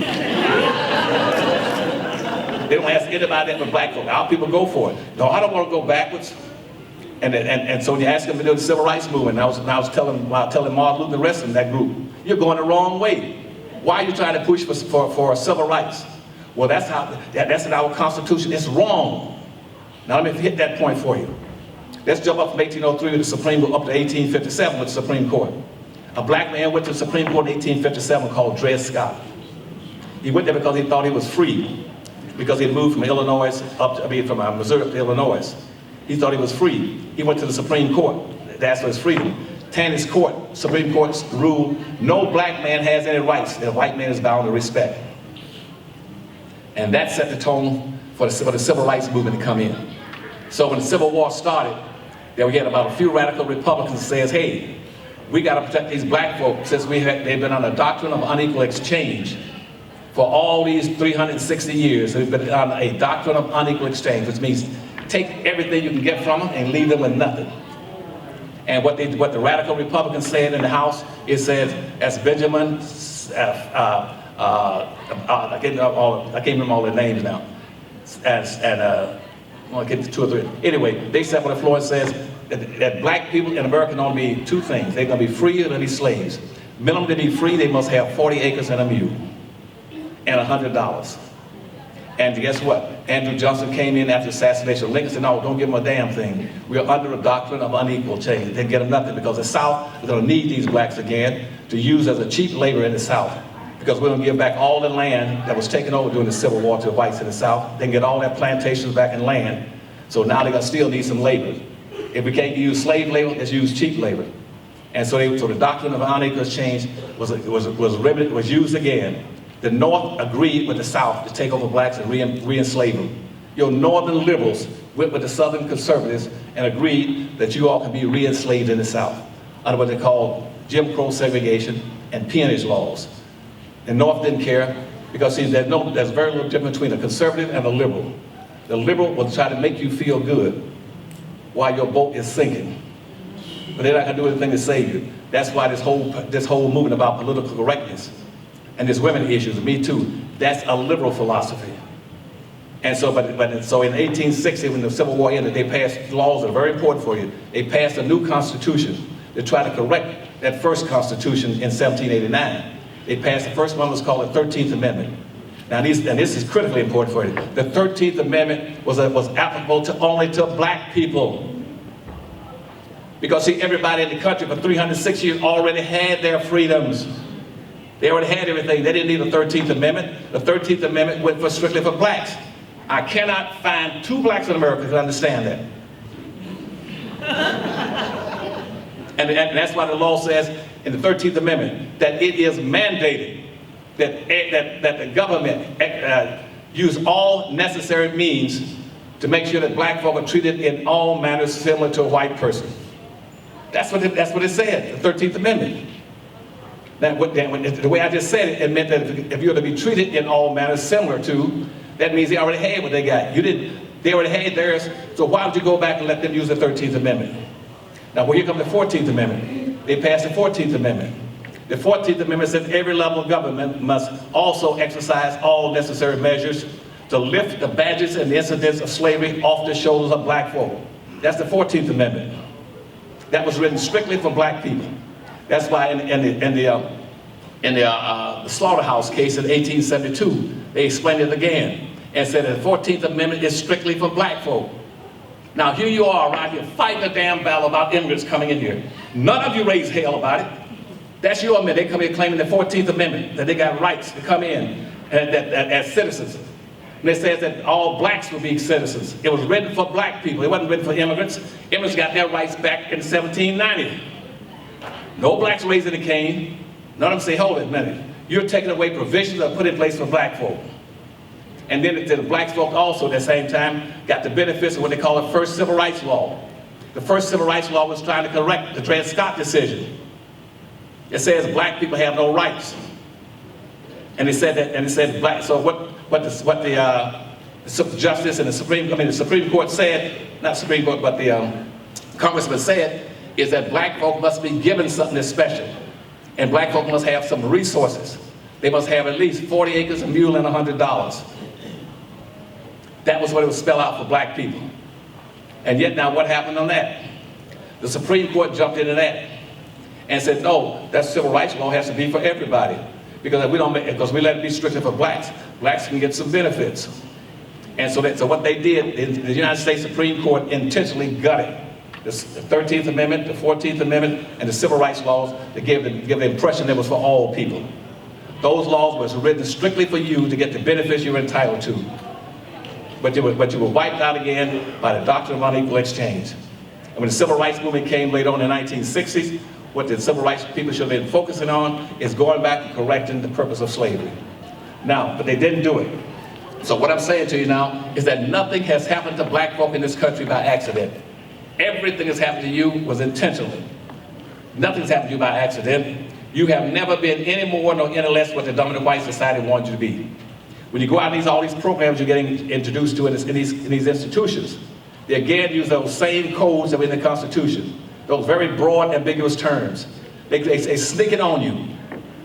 They don't ask anybody that but black folk. Our people go for it. No, I don't want to go backwards. And so when you ask them to do the civil rights movement, I was telling Martin Luther and the rest of that group, you're going the wrong way. Why are you trying to push for civil rights? Well, that's in our Constitution. It's wrong. Now let me hit that point for you. Let's jump up from 1803 to the Supreme Court up to 1857 with the Supreme Court. A black man went to the Supreme Court in 1857 called Dred Scott. He went there because he thought he was free, because he had moved from from Missouri up to Illinois. He thought he was free. He went to the Supreme Court to ask for his freedom. Taney's court, Supreme Court's ruled, no black man has any rights that a white man is bound to respect. And that set the tone for the civil rights movement to come in. So when the Civil War started, then we had about a few radical Republicans that says, hey, we got to protect these black folks since they've been on a doctrine of unequal exchange. For all these 360 years, they've been on a doctrine of unequal exchange, which means take everything you can get from them and leave them with nothing. And what the radical Republicans said in the House, it says, as Benjamin, I can't remember all their names now, I get to 2 or 3. Anyway, they sat on the floor and says, that black people in America don't be two things. They're going to be free or they'll be slaves. Minimum to be free, they must have 40 acres and a mule and $100. And guess what? Andrew Johnson came in after the assassination of Lincoln and said, no, don't give them a damn thing. We are under a doctrine of unequal change. They didn't get them nothing because the South is going to need these blacks again to use as a cheap labor in the South. Because we're going to give back all the land that was taken over during the Civil War to the whites in the South. They can get all their plantations back in land. So now they're going to still need some labor. If we can't use slave labor, let's use cheap labor. And so the doctrine of unequal change was used again. The North agreed with the South to take over blacks and re-enslave them. Your Northern liberals went with the Southern conservatives and agreed that you all can be re-enslaved in the South under what they call Jim Crow segregation and peonage laws. The North didn't care because see, there's very little difference between a conservative and a liberal. The liberal will try to make you feel good while your boat is sinking. But they're not going to do anything to save you. That's why this whole movement about political correctness and this women issues, Me Too, that's a liberal philosophy. And so, so in 1860, when the Civil War ended, they passed laws that are very important for you. They passed a new constitution to try to correct that first constitution in 1789. They passed, the first one was called the 13th Amendment. Now, this is critically important for you. The 13th Amendment was applicable only to black people. Because see, everybody in the country for 306 years already had their freedoms. They already had everything. They didn't need the 13th Amendment. The 13th Amendment went strictly for blacks. I cannot find two blacks in America who understand that. and that's why the law says in the 13th Amendment that it is mandated that the government use all necessary means to make sure that black folk are treated in all manners similar to a white person. That's what it said, the 13th Amendment. The way I just said it, it meant that if you're to be treated in all manners similar to, that means they already had what they got. They already had theirs, so why would you go back and let them use the 13th Amendment? Now, well, here comes the 14th Amendment. They passed the 14th Amendment. The 14th Amendment said every level of government must also exercise all necessary measures to lift the badges and the incidents of slavery off the shoulders of black folk. That's the 14th Amendment. That was written strictly for black people. That's why in the slaughterhouse case in 1872, they explained it again and said that the 14th Amendment is strictly for black folk. Now here you are right here fighting a damn battle about immigrants coming in here. None of you raise hell about it. That's your amendment. They come here claiming the 14th Amendment, that they got rights to come in as citizens. And it says that all blacks will be citizens. It was written for black people. It wasn't written for immigrants. Immigrants got their rights back in 1790. No blacks raising a cane. None of them say, hold it a minute. You're taking away provisions that are put in place for black folk. And then the black folk also at the same time got the benefits of what they call the first civil rights law. The first civil rights law was trying to correct the Dred Scott decision. It says black people have no rights. And it said that, and it said black, so what the Justice and the Supreme Court said, not Supreme Court, but the Congressman said, is that black folk must be given something that's special. And black folk must have some resources. They must have at least 40 acres, a mule, and $100. That was what it was spelled out for black people. And yet now what happened on that? The Supreme Court jumped into that and said, no, that civil rights law has to be for everybody. Because if we let it be strictly for blacks, blacks can get some benefits. And so what they did, the United States Supreme Court intentionally gutted the 13th Amendment, the 14th Amendment, and the civil rights laws to give the impression that it was for all people. Those laws were written strictly for you to get the benefits you're entitled to. But you were wiped out again by the doctrine of unequal exchange. And when the civil rights movement came later on in the 1960s, what the civil rights people should have been focusing on is going back and correcting the purpose of slavery. Now, but they didn't do it. So what I'm saying to you now is that nothing has happened to black folk in this country by accident. Everything that's happened to you was intentionally. Nothing's happened to you by accident. You have never been any more nor any less what the dominant white society wanted you to be. When you go out in all these programs you're getting introduced to in these institutions, they again use those same codes that were in the Constitution. Those very broad, ambiguous terms. They sneak it on you.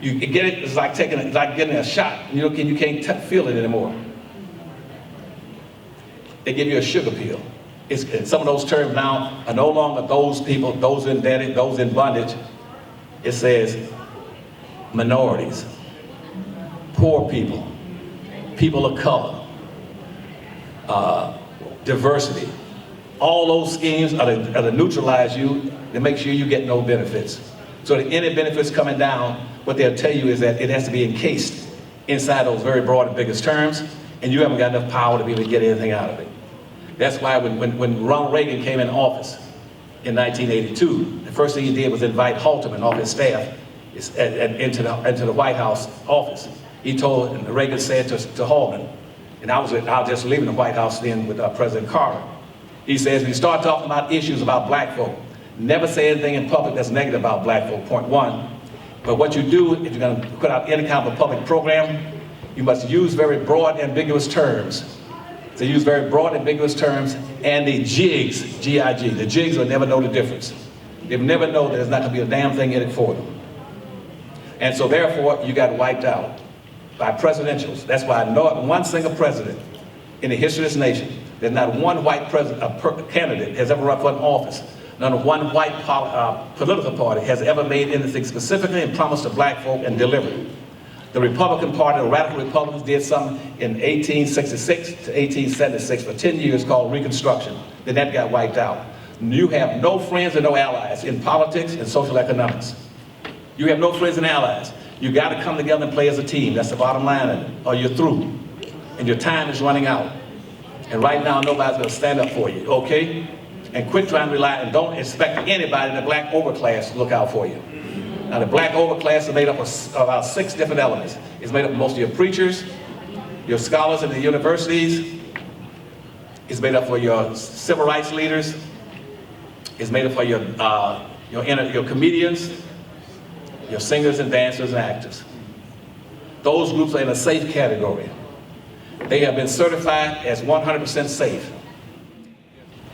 You get it, it's like getting a shot. You can't feel it anymore. They give you a sugar pill. Some of those terms now are no longer those people, those indebted, those in bondage. It says minorities, poor people, people of color, diversity. All those schemes are to neutralize you, to make sure you get no benefits. So that any benefits coming down, what they'll tell you is that it has to be encased inside those very broad and biggest terms, and you haven't got enough power to be able to get anything out of it. That's why when Ronald Reagan came in office in 1982, the first thing he did was invite Halterman off his staff into the White House office. Reagan said to Halterman, and I was just leaving the White House then with President Carter. He says, when you start talking about issues about black folk, never say anything in public that's negative about black folk, point one. But what you do, if you're going to put out any kind of a public program, you must use very broad, ambiguous terms. So use very broad, ambiguous terms, and the jigs, G-I-G, the jigs will never know the difference. They'll never know that there's not going to be a damn thing in it for them. And so therefore, you got wiped out by presidentials. That's why not one single president in the history of this nation, there's not one white candidate has ever run for an office. Not one white political party has ever made anything specifically and promised to black folk and delivered. The Republican Party, the radical Republicans, did something in 1866 to 1876 for 10 years called Reconstruction. Then that got wiped out. You have no friends and no allies in politics and social economics. You have no friends and allies. You got to come together and play as a team. That's the bottom line of it, or you're through. And your time is running out. And right now, nobody's going to stand up for you, okay? And quit trying to rely, and don't expect anybody in the black overclass to look out for you. Now, the black overclass is made up of about 6 different elements. It's made up of most of your preachers, your scholars in the universities. It's made up for your civil rights leaders. It's made up for your comedians, your singers and dancers and actors. Those groups are in a safe category. They have been certified as 100% safe.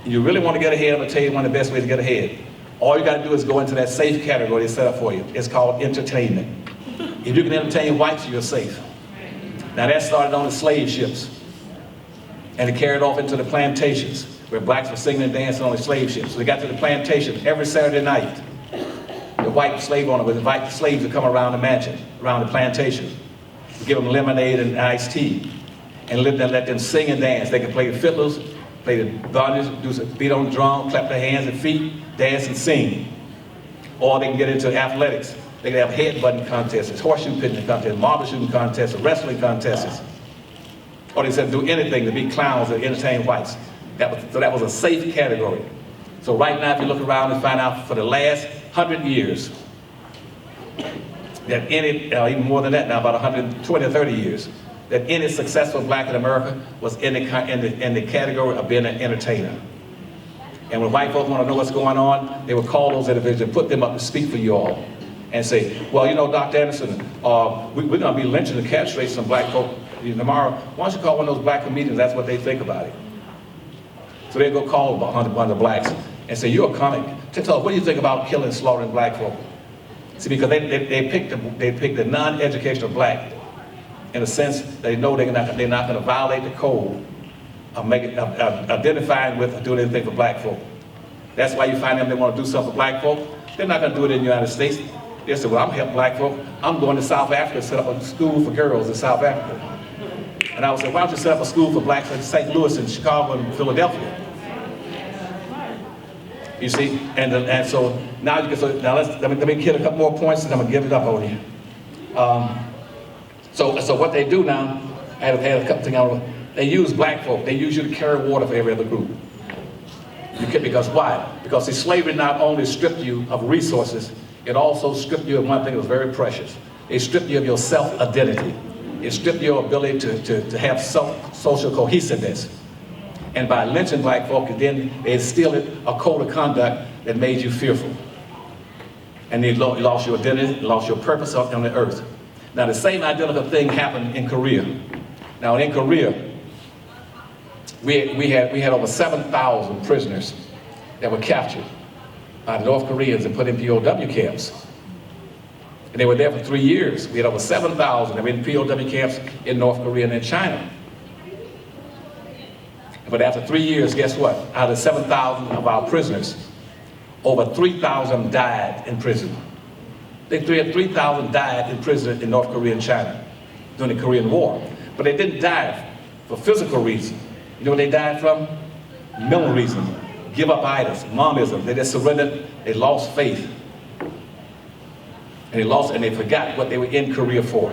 You really want to get ahead, I'm going to tell you one of the best ways to get ahead. All you got to do is go into that safe category that's set up for you. It's called entertainment. If you can entertain whites, you're safe. Now that started on the slave ships, and it carried off into the plantations, where blacks were singing and dancing on the slave ships. So they got to the plantation every Saturday night. The white slave owner would invite the slaves to come around the mansion, around the plantation, give them lemonade and iced tea, and let them sing and dance. They could play the fiddlers, play the bunnies, do some beat on the drum, clap their hands and feet, dance and sing. Or they can get into athletics. They can have headbutting contests, horseshoe pitching contests, marble shooting contests, wrestling contests. Or they said do anything to be clowns and entertain whites. So that was a safe category. So right now, if you look around and find out for the last 100 years, that any, even more than that now, about 120 or 30 years, that any successful black in America was in the category of being an entertainer. And when white folks want to know what's going on, they would call those individuals and put them up to speak for you all. And say, well, you know, Dr. Anderson, we're going to be lynching and castrating some black folk tomorrow. Why don't you call one of those black comedians? That's what they think about it. So they go call one of the blacks and say, you're a comic. Tell us, what do you think about killing and slaughtering black folk? See, because they picked the non-educational black in a sense they know they're not going to violate the code of identifying with or doing anything for black folk. That's why you find them, they want to do something for black folk. They're not going to do it in the United States. They say, well, I'm helping black folk. I'm going to South Africa to set up a school for girls in South Africa. And I would say, why don't you set up a school for blacks in St. Louis and Chicago and Philadelphia? You see, and so now you can. Now let me hit a couple more points, and I'm gonna give it up on you. So what they do now, I had a couple things. They use black folk. They use you to carry water for every other group. Because why? Because the slavery not only stripped you of resources, it also stripped you of one thing that was very precious. It stripped you of your self-identity. It stripped your ability to have social cohesiveness. And by lynching black folk, then they instilled a code of conduct that made you fearful. And you lost your identity, lost your purpose on the earth. Now the same identical thing happened in Korea. Now in Korea, we had over 7,000 prisoners that were captured by the North Koreans and put in POW camps. And they were there for 3 years. We had over 7,000 that were in POW camps in North Korea and in China. But after 3 years, guess what? Out of 7,000 of our prisoners, over 3,000 died in prison. 3,000 died in prison in North Korea and China during the Korean War. But they didn't die for physical reasons. You know what they died from? Mental reasons. Give up idols, momism. They just surrendered, they lost faith. And they forgot what they were in Korea for.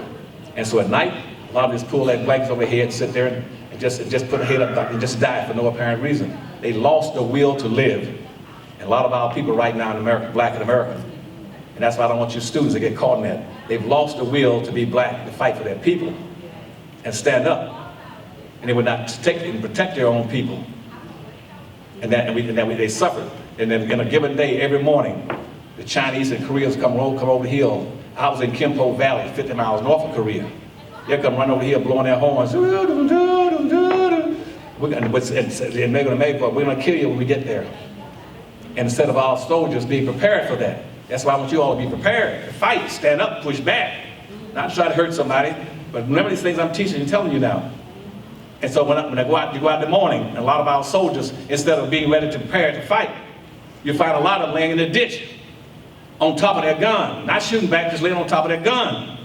And so at night, a lot of them just pull their blankets over their head, sit there and just put their head up and just die for no apparent reason. They lost the will to live. And a lot of our people right now in America, black in America, and that's why I don't want your students to get caught in that. They've lost the will to be black, to fight for their people and stand up. And they would not protect and protect their own people. They suffered. And then in a given day, every morning, the Chinese and Koreans come over the hill. I was in Kimpo Valley, 50 miles north of Korea. They come run over the hill blowing their horns. And they're going to make it, we're going to kill you when we get there. And instead of our soldiers being prepared for that, that's why I want you all to be prepared, to fight, stand up, push back. Not try to hurt somebody, but remember these things I'm teaching and telling you now. And so when I go out, you go out in the morning, and a lot of our soldiers, instead of being ready to prepare to fight, you find a lot of them laying in the ditch on top of their gun, not shooting back, just laying on top of their gun.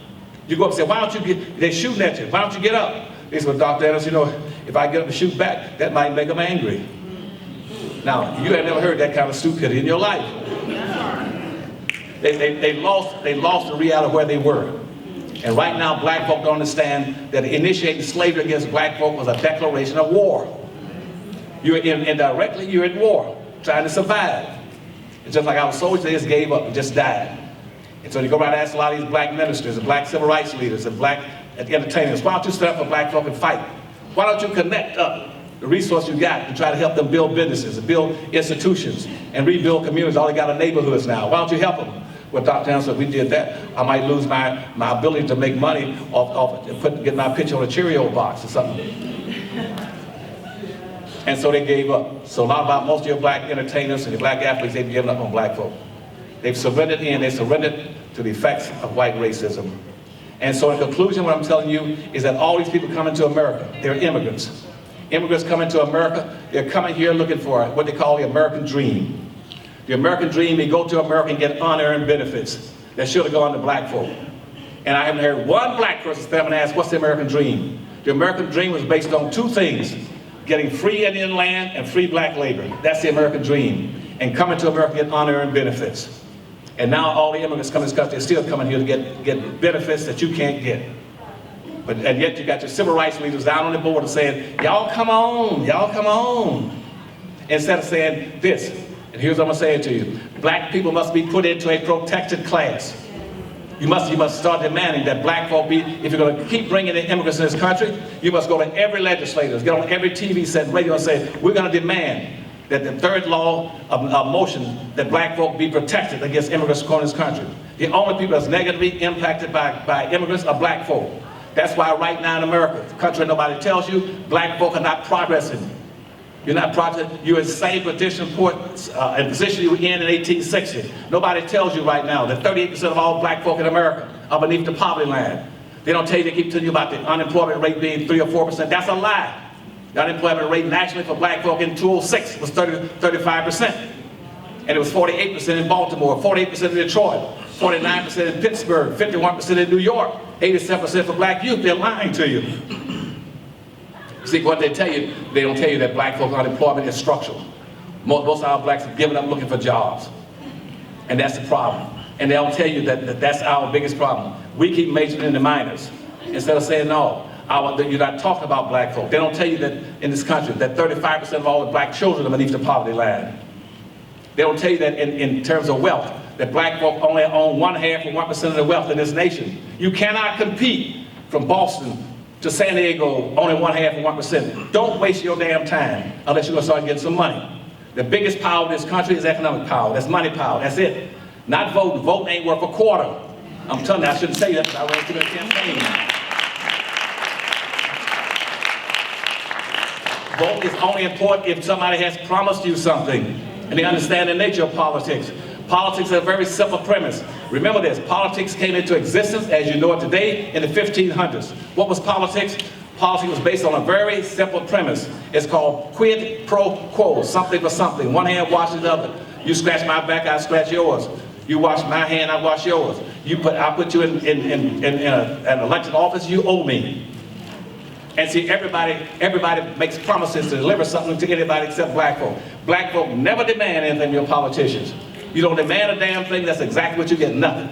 You go up and say, why don't you get, they're shooting at you, why don't you get up? They say, well, Dr. Adams, you know, if I get up and shoot back, that might make them angry. Now, you have never heard that kind of stupidity in your life. They lost the reality of where they were. And right now, black folk don't understand that initiating slavery against black folk was a declaration of war. Indirectly, you're at war, trying to survive. It's just like our soldiers, they just gave up and just died. And so you go around and ask a lot of these black ministers and black civil rights leaders and black entertainers, why don't you stand up for black folk and fight? Why don't you connect up the resource you got to try to help them build businesses and build institutions and rebuild communities? All they got are neighborhoods now. Why don't you help them? Well, Dr. Anderson, if we did that, I might lose my ability to make money off get my picture on a Cheerio box or something. And so they gave up. So a lot about most of your black entertainers and your black athletes, they've given up on black folk. They've surrendered they surrendered to the effects of white racism. And so in conclusion, what I'm telling you is that all these people coming to America, they're immigrants. Immigrants coming to America, they're coming here looking for what they call the American dream. The American dream, they go to America and get unearned benefits that should have gone to black folk. And I haven't heard one black person stand up and ask, what's the American dream? The American dream was based on two things: getting free Indian land and free black labor. That's the American dream. And coming to America get unearned benefits. And now all the immigrants coming to this country are still coming here to get benefits that you can't get. And yet you got your civil rights leaders down on the border saying, y'all come on, y'all come on. Instead of saying this, and here's what I'm saying to you: black people must be put into a protected class. You must start demanding that black folk be, if you're going to keep bringing in immigrants in this country, you must go to every legislator, get on every TV set, radio, and say, we're going to demand that the third law of motion, that black folk be protected against immigrants coming to this country. The only people that's negatively impacted by immigrants are black folk. That's why right now in America, the country nobody tells you, black folk are not progressing. You're not progressing. You're in the same position you were in 1860. Nobody tells you right now that 38% of all black folk in America are beneath the poverty line. They don't tell you, they keep telling you about the unemployment rate being 3 or 4%. That's a lie. The unemployment rate nationally for black folk in 2006 was 35%. And it was 48% in Baltimore, 48% in Detroit, 49% in Pittsburgh, 51% in New York, 87% for black youth. They're lying to you. See, what they tell you, they don't tell you that black folk unemployment is structural. Most of our blacks have given up looking for jobs. And that's the problem. And they don't tell you that that's our biggest problem. We keep majoring in the minors instead of saying, no, you're not talking about black folk. They don't tell you that in this country that 35% of all the black children are beneath the poverty line. They don't tell you that in terms of wealth, that black folk only own 1/2 or 1% of the wealth in this nation. You cannot compete from Boston to San Diego, only 1/2 or 1%. Don't waste your damn time unless you're gonna start getting some money. The biggest power in this country is economic power. That's money power, that's it. Not voting. Voting ain't worth a quarter. I'm telling you, I shouldn't say that because I ran through the campaign. Vote is only important if somebody has promised you something and they understand the nature of politics. Politics is a very simple premise. Remember this, politics came into existence as you know it today in the 1500s. What was politics? Policy was based on a very simple premise. It's called quid pro quo, something for something. One hand washes the other. You scratch my back, I scratch yours. You wash my hand, I wash yours. I put you in an elected office, you owe me. And see, everybody makes promises to deliver something to anybody except black folk. Black folk never demand anything from your politicians. You don't demand a damn thing, that's exactly what you get, nothing.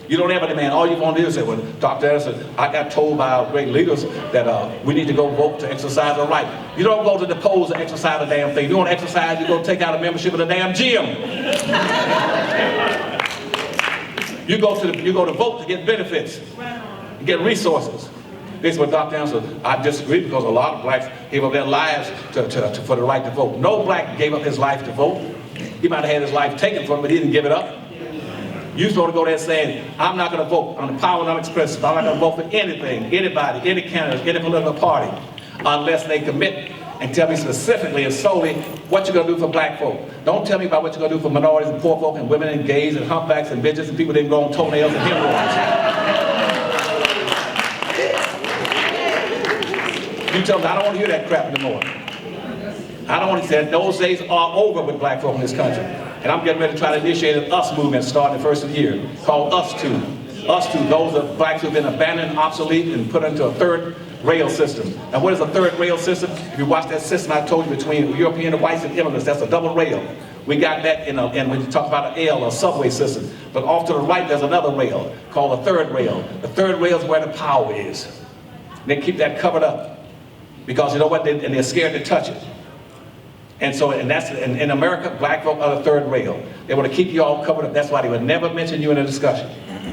You don't ever demand. All you want to do is say, well, Dr. Anderson, I got told by our great leaders that we need to go vote to exercise our right. You don't go to the polls to exercise a damn thing. You want to exercise, you go take out a membership in the damn gym. You go to vote to get benefits, to get resources. This is what Dr. Anderson, I disagree because a lot of blacks gave up their lives for the right to vote. No black gave up his life to vote. He might have had his life taken from him, but he didn't give it up. You supposed to go there saying, I'm not going to vote on the power of expressive. I'm not going to vote for anything, anybody, any candidate, any political party, unless they commit and tell me specifically and solely what you're going to do for black folk. Don't tell me about what you're going to do for minorities and poor folk and women and gays and humpbacks and midgets and people that didn't go on toenails and hemorrhoids. You tell me, I don't want to hear that crap anymore. I don't want to say that. Those days are over with black folk in this country. And I'm getting ready to try to initiate an US movement starting the first of the year, called Us Too. Us Too, those are blacks who have been abandoned, obsolete, and put into a third rail system. Now what is a third rail system? If you watch that system I told you between European and whites and immigrants, that's a double rail. We got that and when you talk about an L, a subway system. But off to the right, there's another rail called a third rail. The third rail is where the power is. They keep that covered up because you know what, and they're scared to touch it. And so, in America, black folk are the third rail. They want to keep you all covered up. That's why they would never mention you in a discussion.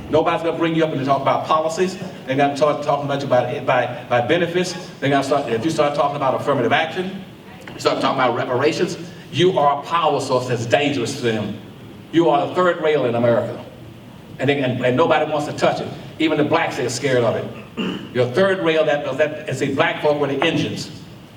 Nobody's going to bring you up and talk about policies. They're going to start talking about you by benefits. They're going to start, if you start talking about affirmative action, you start talking about reparations, you are a power source that's dangerous to them. You are the third rail in America. And nobody wants to touch it. Even the blacks are scared of it. Your third rail, and see, black folk were the engines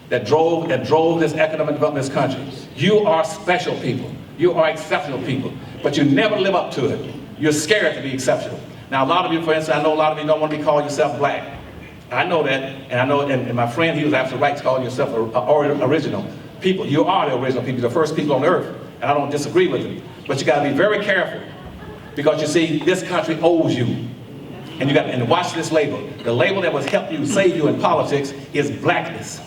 that drove this economic development in this country. You are special people. You are exceptional people. But you never live up to it. You're scared to be exceptional. Now a lot of you, for instance, I know a lot of you don't want to be called yourself black. I know that, and I know, and my friend, he was absolutely right to call yourself original people. You are the original people, the first people on earth, and I don't disagree with it. But you got to be very careful, because you see, this country owes you. And you got to watch this label. The label that was help you, save you in politics is blackness.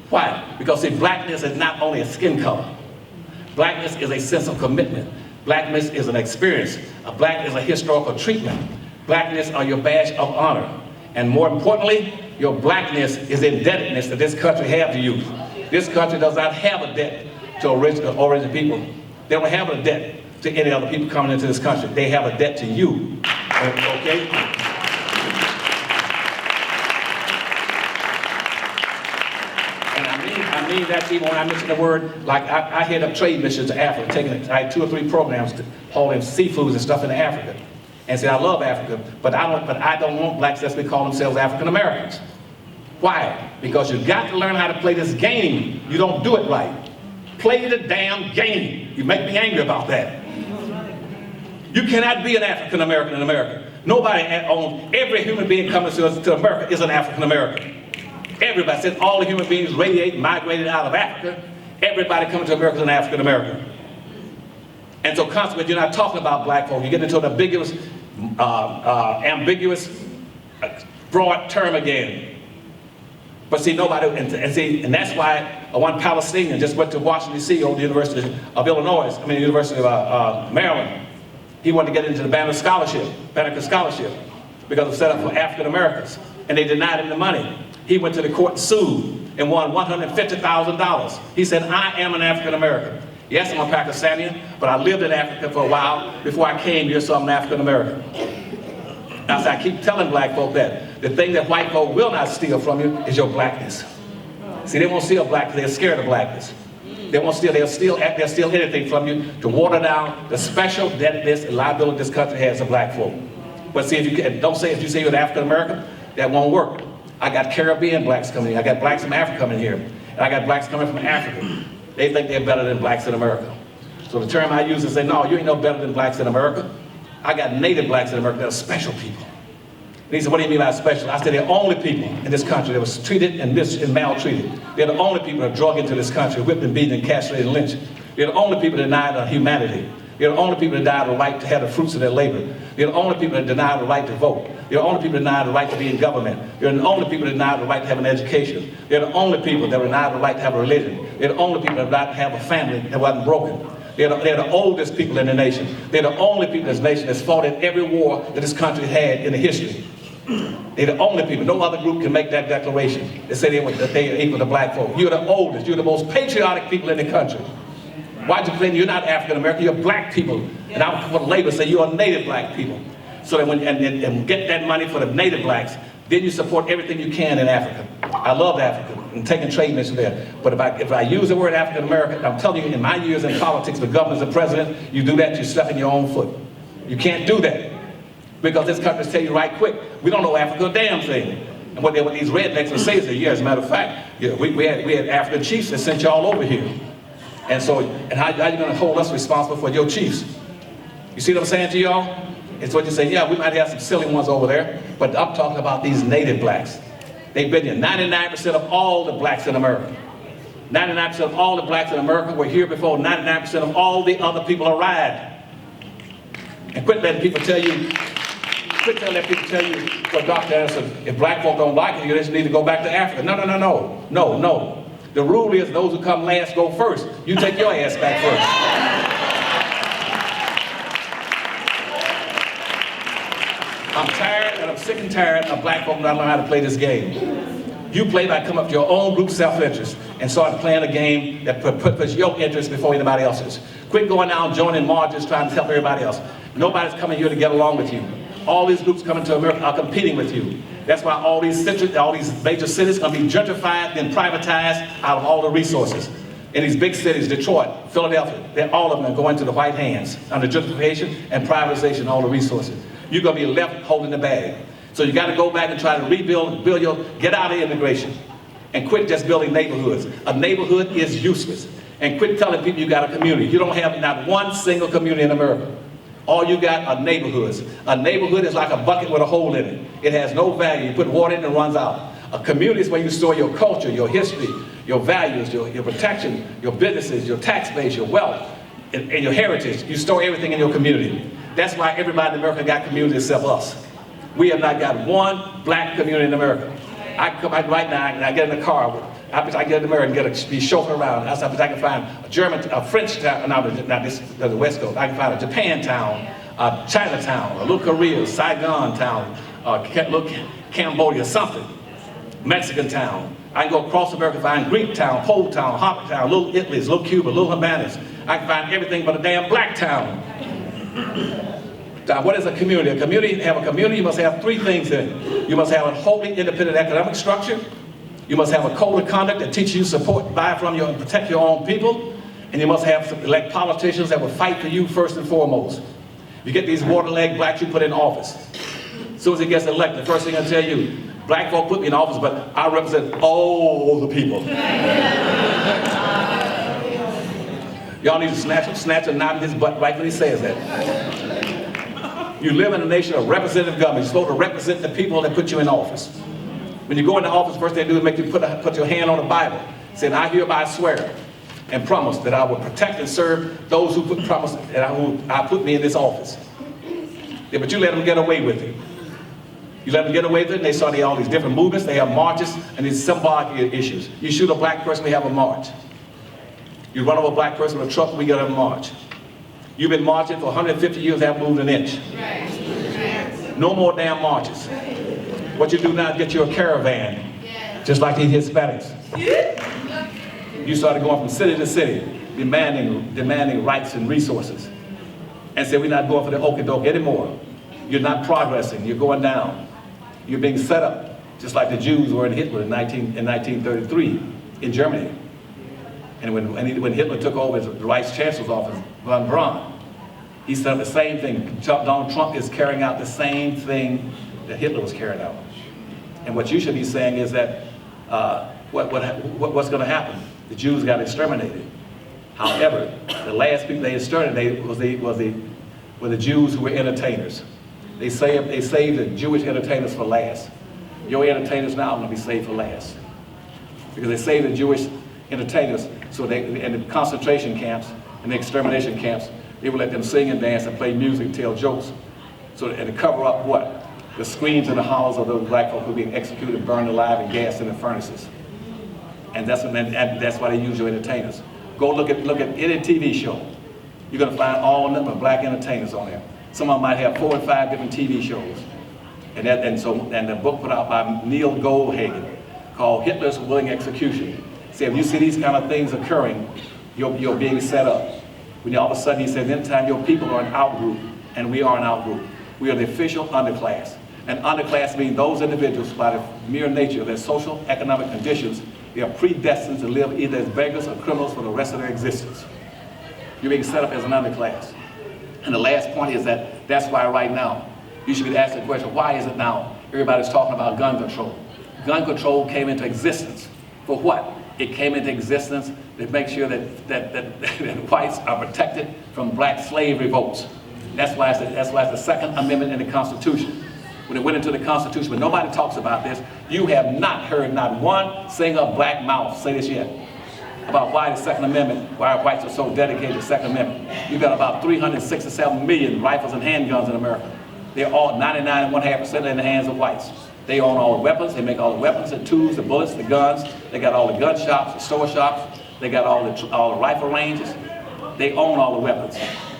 Why? Because see, blackness is not only a skin color. Blackness is a sense of commitment. Blackness is an experience. Black is a historical treatment. Blackness are your badge of honor. And more importantly, your blackness is indebtedness that this country has to you. This country does not have a debt to original people. They don't have a debt to any other people coming into this country. They have a debt to you. Okay? I mean that even when I mention the word, like I head up trade missions to Africa, I had 2 or 3 programs to hauling seafoods and stuff into Africa. And say, I love Africa, but I don't want blacks that call themselves African Americans. Why? Because you've got to learn how to play this game. You don't do it right. Play the damn game. You make me angry about that. You cannot be an African American in America. Nobody every human being coming to America is an African American. Everybody says all the human beings migrated out of Africa. Everybody coming to America is an African American. And so consequently, you're not talking about black folk. You get into an ambiguous, broad term again. But see, nobody, and that's why one Palestinian just went to Washington, D.C., over the University of University of Maryland. He wanted to get into the Banneker Scholarship, because it was set up for African Americans. And they denied him the money. He went to the court and sued and won $150,000. He said, I am an African American. Yes, I'm a Pakistani, but I lived in Africa for a while before I came here, so I'm an African American. Now, so I keep telling black folk that the thing that white folk will not steal from you is your blackness. See, they won't steal blackness, they're scared of blackness. They won't steal, they'll steal anything from you to water down the special debtedness and liability this country has to black folk. But see, if you say you're an African American, that won't work. I got Caribbean blacks coming in, I got blacks from Africa coming here, and I got blacks coming from Africa. They think they're better than blacks in America. So the term I use is say, no, you ain't no better than blacks in America. I got native blacks in America that are special people. He said, what do you mean by special? I said, they're the only people in this country that was treated and maltreated. They're the only people that are drug into this country, whipped and beaten and castrated and lynched. They're the only people that denied of humanity. They're the only people that denied the right to have the fruits of their labor. They're the only people that denied the right to vote. They're the only people that denied the right to be in government. They're the only people that denied the right to have an education. They're the only people that denied the right to have a religion. They're the only people that denied to have a family that wasn't broken. They're the oldest people in the nation. They're the only people in this nation that's fought in every war that this country had in the history. They're the only people. No other group can make that declaration. They say that they are equal to black folk. You're the oldest. You're the most patriotic people in the country. Why'd you claim you're not African American? You're black people. And I'm for labor say you're native black people. So that when and get that money for the native blacks, then you support everything you can in Africa. I love Africa and taking trade missions there. But if I use the word African American, I'm telling you, in my years in politics with governors and presidents, you do that, you're stepping your own foot. You can't do that. Because this country tell you right quick, we don't know Africa a damn thing. And what these rednecks will say is that, yeah, as a matter of fact, yeah, we had African chiefs that sent y'all over here. And so, and how you going to hold us responsible for your chiefs? You see what I'm saying to y'all? It's what you say, yeah, we might have some silly ones over there, but I'm talking about these native blacks. They've been here. 99% of all the blacks in America. 99% of all the blacks in America were here before 99% of all the other people arrived. And quit letting people tell you, well, Dr. Anderson, if black folk don't like it, you just need to go back to Africa. No. The rule is those who come last go first. You take your ass back first. I'm tired and I'm sick and tired of black folk not knowing how to play this game. You play by coming up with your own group self-interest and start playing a game that puts your interest before anybody else's. Quit going down joining marches trying to help everybody else. Nobody's coming here to get along with you. All these groups coming to America are competing with you. That's why all these major cities are going to be gentrified and privatized out of all the resources. In these big cities, Detroit, Philadelphia, all of them are going to the white hands under gentrification and privatization of all the resources. You're going to be left holding the bag. So you got to go back and try to rebuild, get out of immigration and quit just building neighborhoods. A neighborhood is useless. And quit telling people you got a community. You don't have not one single community in America. All you got are neighborhoods. A neighborhood is like a bucket with a hole in it. It has no value. You put water in it and it runs out. A community is where you store your culture, your history, your values, your protection, your businesses, your tax base, your wealth, and your heritage. You store everything in your community. That's why everybody in America got community except us. We have not got one black community in America. I come out right now and I get in the car. I get in America and be chauffeured around. I can find a German, a French town, not this, the West Coast. I can find a Japan town, a Chinatown, a little Korea, Saigon town, little Cambodia, something. Mexican town. I can go across America and find Greek town, Pole town, Hopper town, little Italy's, little Cuba, little Havanas. I can find everything but a damn black town. Now, what is a community? A community, you must have three things in it. You must have a wholly independent economic structure. You must have a code of conduct that teaches you support, buy from you, and protect your own people. And you must have elect politicians that will fight for you first and foremost. You get these water-legged blacks you put in office. As soon as he gets elected, the first thing I'll tell you, black folk put me in office, but I represent all the people. Y'all need to snatch a knot in his butt right when he says that. You live in a nation of representative government. You're supposed to represent the people that put you in office. When you go into office, first thing they do is make you put your hand on the Bible, saying, I hereby swear and promise that I will protect and serve those who put me in this office. Yeah, but you let them get away with it. You let them get away with it, and they start all these different movements. They have marches, and these symbolic issues. You shoot a black person, we have a march. You run over a black person with a truck, we got a march. You've been marching for 150 years, haven't moved an inch. No more damn marches. What you do now is get you a caravan, just like these Hispanics. You started going from city to city, demanding rights and resources. And say, we're not going for the okie doke anymore. You're not progressing, you're going down. You're being set up, just like the Jews were in Hitler in 1933 in Germany. And when Hitler took over the Vice Chancellor's office, von Braun, he set up the same thing. Donald Trump is carrying out the same thing that Hitler was carrying out. And what you should be saying is that what's going to happen? The Jews got exterminated. However, the last people they exterminated were the Jews who were entertainers. They save the Jewish entertainers for last. Your entertainers now are going to be saved for last. Because they save the Jewish entertainers so they, in the concentration camps and the extermination camps, they would let them sing and dance and play music, tell jokes, so and to cover up what? The screams and the hollers of those black folk who were being executed, burned alive, and gassed in the furnaces. And that's why they use your entertainers. Go look at any TV show. You're going to find all number of black entertainers on there. Some of them might have 4 or 5 different TV shows. And the book put out by Neil Goldhagen called Hitler's Willing Execution. See, if you see these kind of things occurring, you're being set up. When all of a sudden he says, anytime your people are an out-group, and we are an out-group, we are the official underclass. And underclass means those individuals, by the mere nature of their social, economic conditions, they are predestined to live either as beggars or criminals for the rest of their existence. You're being set up as an underclass. And the last point is that's why right now, you should be asking the question, why is it now everybody's talking about gun control? Gun control came into existence for what? It came into existence to make sure that whites are protected from black slave revolts. That's why it's the Second Amendment in the Constitution. When it went into the Constitution, but nobody talks about this, you have not heard not one single black mouth say this yet about why the Second Amendment, why whites are so dedicated to the Second Amendment. You've got about 367 million rifles and handguns in America. They're all 99.5% in the hands of whites. They own all the weapons, they make all the weapons, the tools, the bullets, the guns. They got all the gun shops, the store shops. They got all the rifle ranges. They own all the weapons.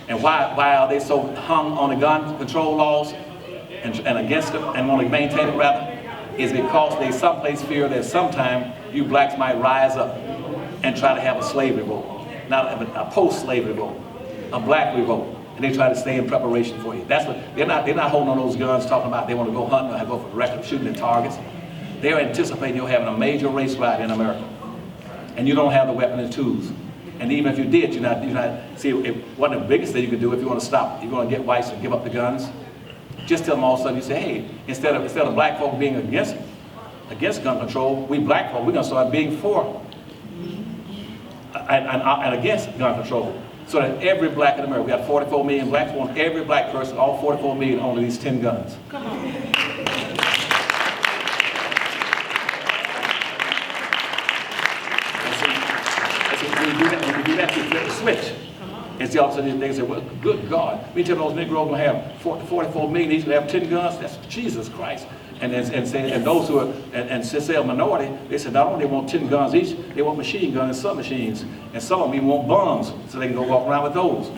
And why are they so hung on the gun control laws and against them and want to maintain it rather? Is because they someplace fear that sometime you blacks might rise up and try to have a slave revolt, not a post-slave revolt, a black revolt. And they try to stay in preparation for you. That's what they're not holding on those guns talking about they want to go hunting or go for the record shooting at targets. They're anticipating you're having a major race riot in America. And you don't have the weapons and tools. And even if you did, you're not see, one of the biggest things you can do if you want to stop, you're going to get whites to give up the guns, just tell them all of a sudden, you say, hey, instead of black folk being against gun control, we black folk, we're going to start being for and against gun control. So that every black in America, we got 44 million blacks, we want every black person, all 44 million, own these 10 guns. Come on. When you do that, you flip the switch. And see, all of a sudden they say, well, good God, we tell those Negroes going to have 44 million, each will have 10 guns? That's Jesus Christ. And those who are, and since they're a minority, they said not only they want 10 guns each, they want machine guns and submachines. And some of them even want bombs, so they can go walk around with those,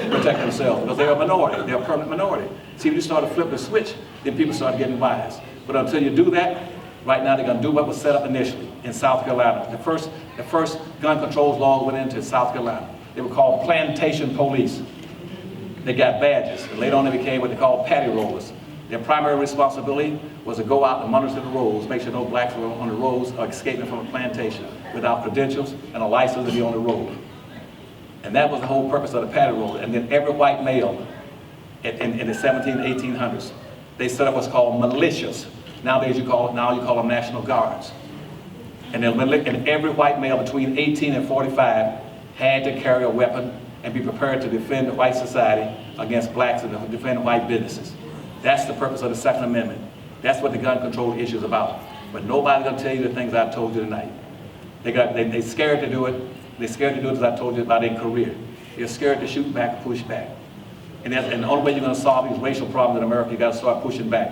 protect themselves, because they're a minority, they're a permanent minority. See, if you start to flip the switch, then people start getting wise. But until you do that, right now they're going to do what was set up initially in South Carolina. The first gun controls laws went into South Carolina. They were called plantation police. They got badges, and later on they became what they call patty rollers. Their primary responsibility was to go out and monitor the roads, make sure no blacks were on the roads or escaping from a plantation without credentials and a license to be on the road. And that was the whole purpose of the patty roller. And then every white male in the 1800s, they set up what's called militias. Nowadays you call them National Guards. And every white male between 18 and 45 had to carry a weapon and be prepared to defend the white society against blacks and to defend white businesses. That's the purpose of the Second Amendment. That's what the gun control issue is about. But nobody's going to tell you the things I've told you tonight. They're scared to do it. They're scared to do it as I told you about their career. They're scared to shoot back and push back. And the only way you're going to solve these racial problems in America, you got to start pushing back.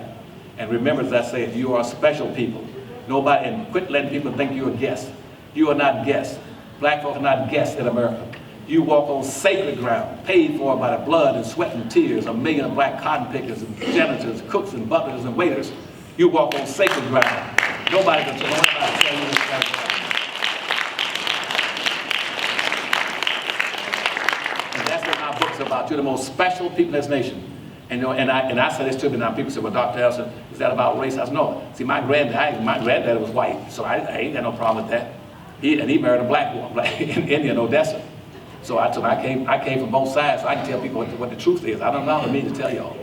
And remember, as I said, you are special people. And quit letting people think you're a guest. You are not guests. Black folk are not guests in America. You walk on sacred ground, paid for by the blood and sweat and tears of millions of black cotton pickers and janitors, cooks and butlers and waiters. You walk on sacred ground. Nobody can tell you this kind of stuff. And that's what our book's about. You're the most special people in this nation. And I said this to them, now people say, well, Dr. Elson, is that about race? I said, no. See, my granddad was white, so I ain't got no problem with that. He married a black woman, in India, Odessa. So I came from both sides, so I can tell people what the truth is. I don't know what it means to tell y'all.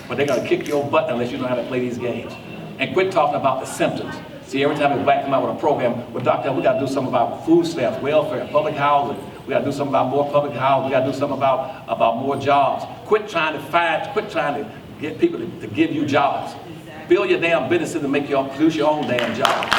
But they're gonna kick your butt unless you know how to play these games. And quit talking about the symptoms. See, every time a black come out with a program, well, doctor, we gotta do something about food stamps, welfare, public housing. We gotta do something about more public housing. We gotta do something about more jobs. Quit trying to get people to give you jobs. Build your damn businesses to produce your own damn jobs.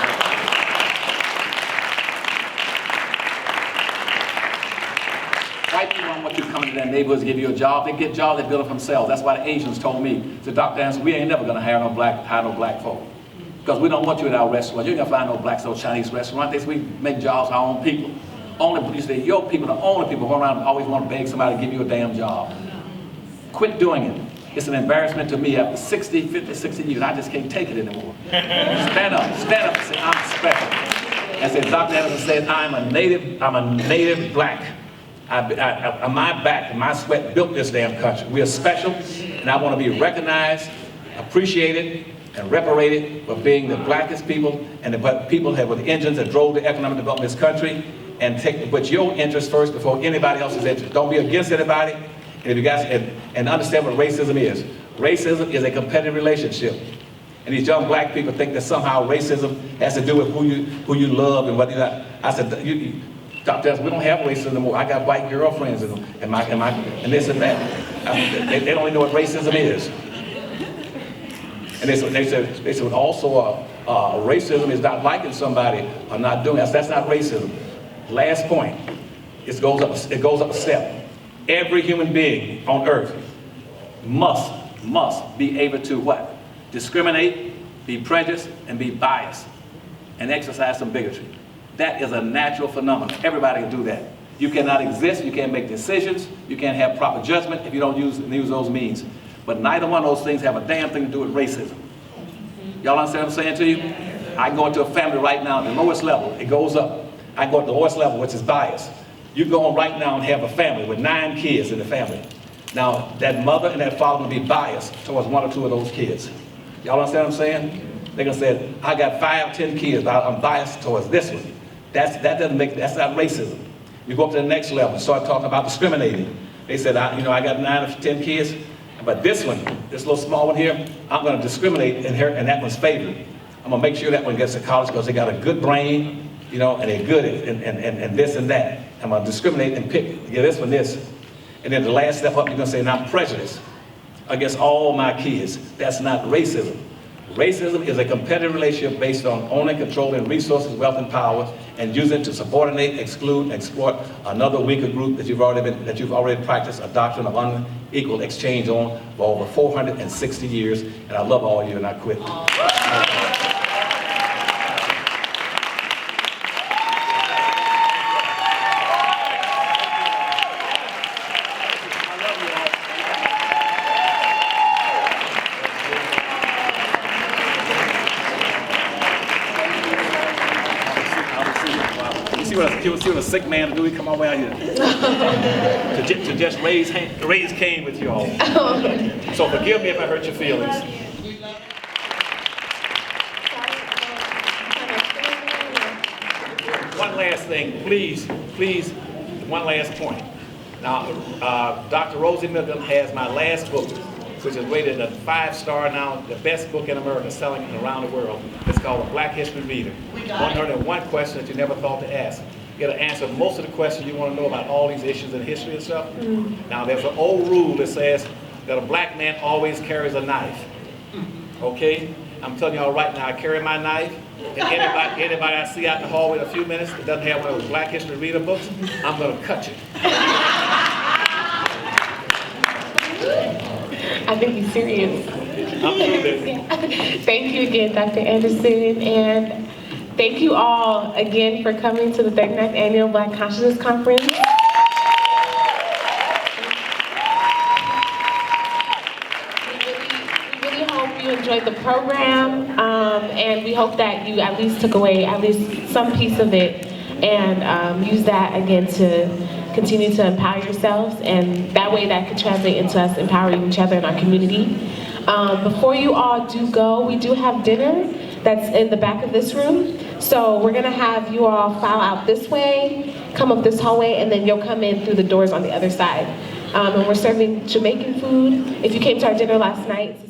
White people don't want you to come into their neighborhoods to give you a job. They get jobs, they build it for themselves. That's why the Asians told me, to Dr. Anderson, we ain't never gonna hire no black folk. Because we don't want you in our restaurant. You're gonna find no blacks, no Chinese restaurant. We make jobs for our own people. You say, your people, the only people who run around and always want to beg somebody to give you a damn job. Quit doing it. It's an embarrassment to me after 50, 60 years. I just can't take it anymore. Stand up and say, I'm special. And say, Dr. Anderson said, I'm a native black. My back and my sweat built this damn country. We are special, and I want to be recognized, appreciated, and reparated for being the blackest people and the people that were the engines that drove the economic development of this country, and put your interest first before anybody else's interest. Don't be against anybody, and if you guys and understand what racism is. Racism is a competitive relationship, and these young black people think that somehow racism has to do with who you love and what you like. I said, Dr. we don't have racism anymore. I got white girlfriends and this and that. They don't even know what racism is. And they said also racism is not liking somebody or not doing that. That's not racism. Last point. It goes up a step. Every human being on earth must be able to what? Discriminate, be prejudiced, and be biased, and exercise some bigotry. That is a natural phenomenon. Everybody can do that. You cannot exist, you can't make decisions, you can't have proper judgment if you don't use those means. But neither one of those things have a damn thing to do with racism. Y'all understand what I'm saying to you? I can go into a family right now, at the lowest level, it goes up. I go to the lowest level, which is bias. You go on right now and have a family with 9 kids in the family. Now, that mother and that father will be biased towards 1 or 2 of those kids. Y'all understand what I'm saying? They're gonna say, I got 5, 10 kids, but I'm biased towards this one. That's not racism. You go up to the next level and start talking about discriminating. They said, I got 9 or 10 kids, but this little small one here, I'm gonna discriminate in that one's favor. I'm gonna make sure that one gets to college because they got a good brain, and they're good at this and that. I'm gonna discriminate and pick, this one, this. And then the last step up, you're gonna say, and I'm prejudiced against all my kids. That's not racism. Racism is a competitive relationship based on owning, controlling resources, wealth, and power, and using it to subordinate, exclude, and exploit another weaker group that you've already practiced a doctrine of unequal exchange on for over 460 years. And I love all of you, and I quit. See what a sick man do? He come all the way out here to just raise Cain with you all. So forgive me if I hurt your feelings. One last thing, please, one last point. Now, Dr. Rosie Milgram has my last book, which is rated a 5-star now, the best book in America, selling around the world. It's called A Black History Reader. 101 questions that you never thought to ask. You got to answer most of the questions you want to know about all these issues in history and stuff. Now, there's an old rule that says that a black man always carries a knife. Okay? I'm telling y'all right now, I carry my knife. And anybody I see out in the hallway in a few minutes that doesn't have one of those Black History Reader books, I'm going to cut you. I think he's serious. I'm serious. Thank you again, Dr. Anderson, and thank you all again for coming to the 39th Annual Black Consciousness Conference. We really hope you enjoyed the program, and we hope that you at least took away at least some piece of it and use that again to continue to empower yourselves, and that way that could translate into us empowering each other in our community. Before you all do go, we do have dinner that's in the back of this room. So we're gonna have you all file out this way, come up this hallway, and then you'll come in through the doors on the other side. And we're serving Jamaican food. If you came to our dinner last night,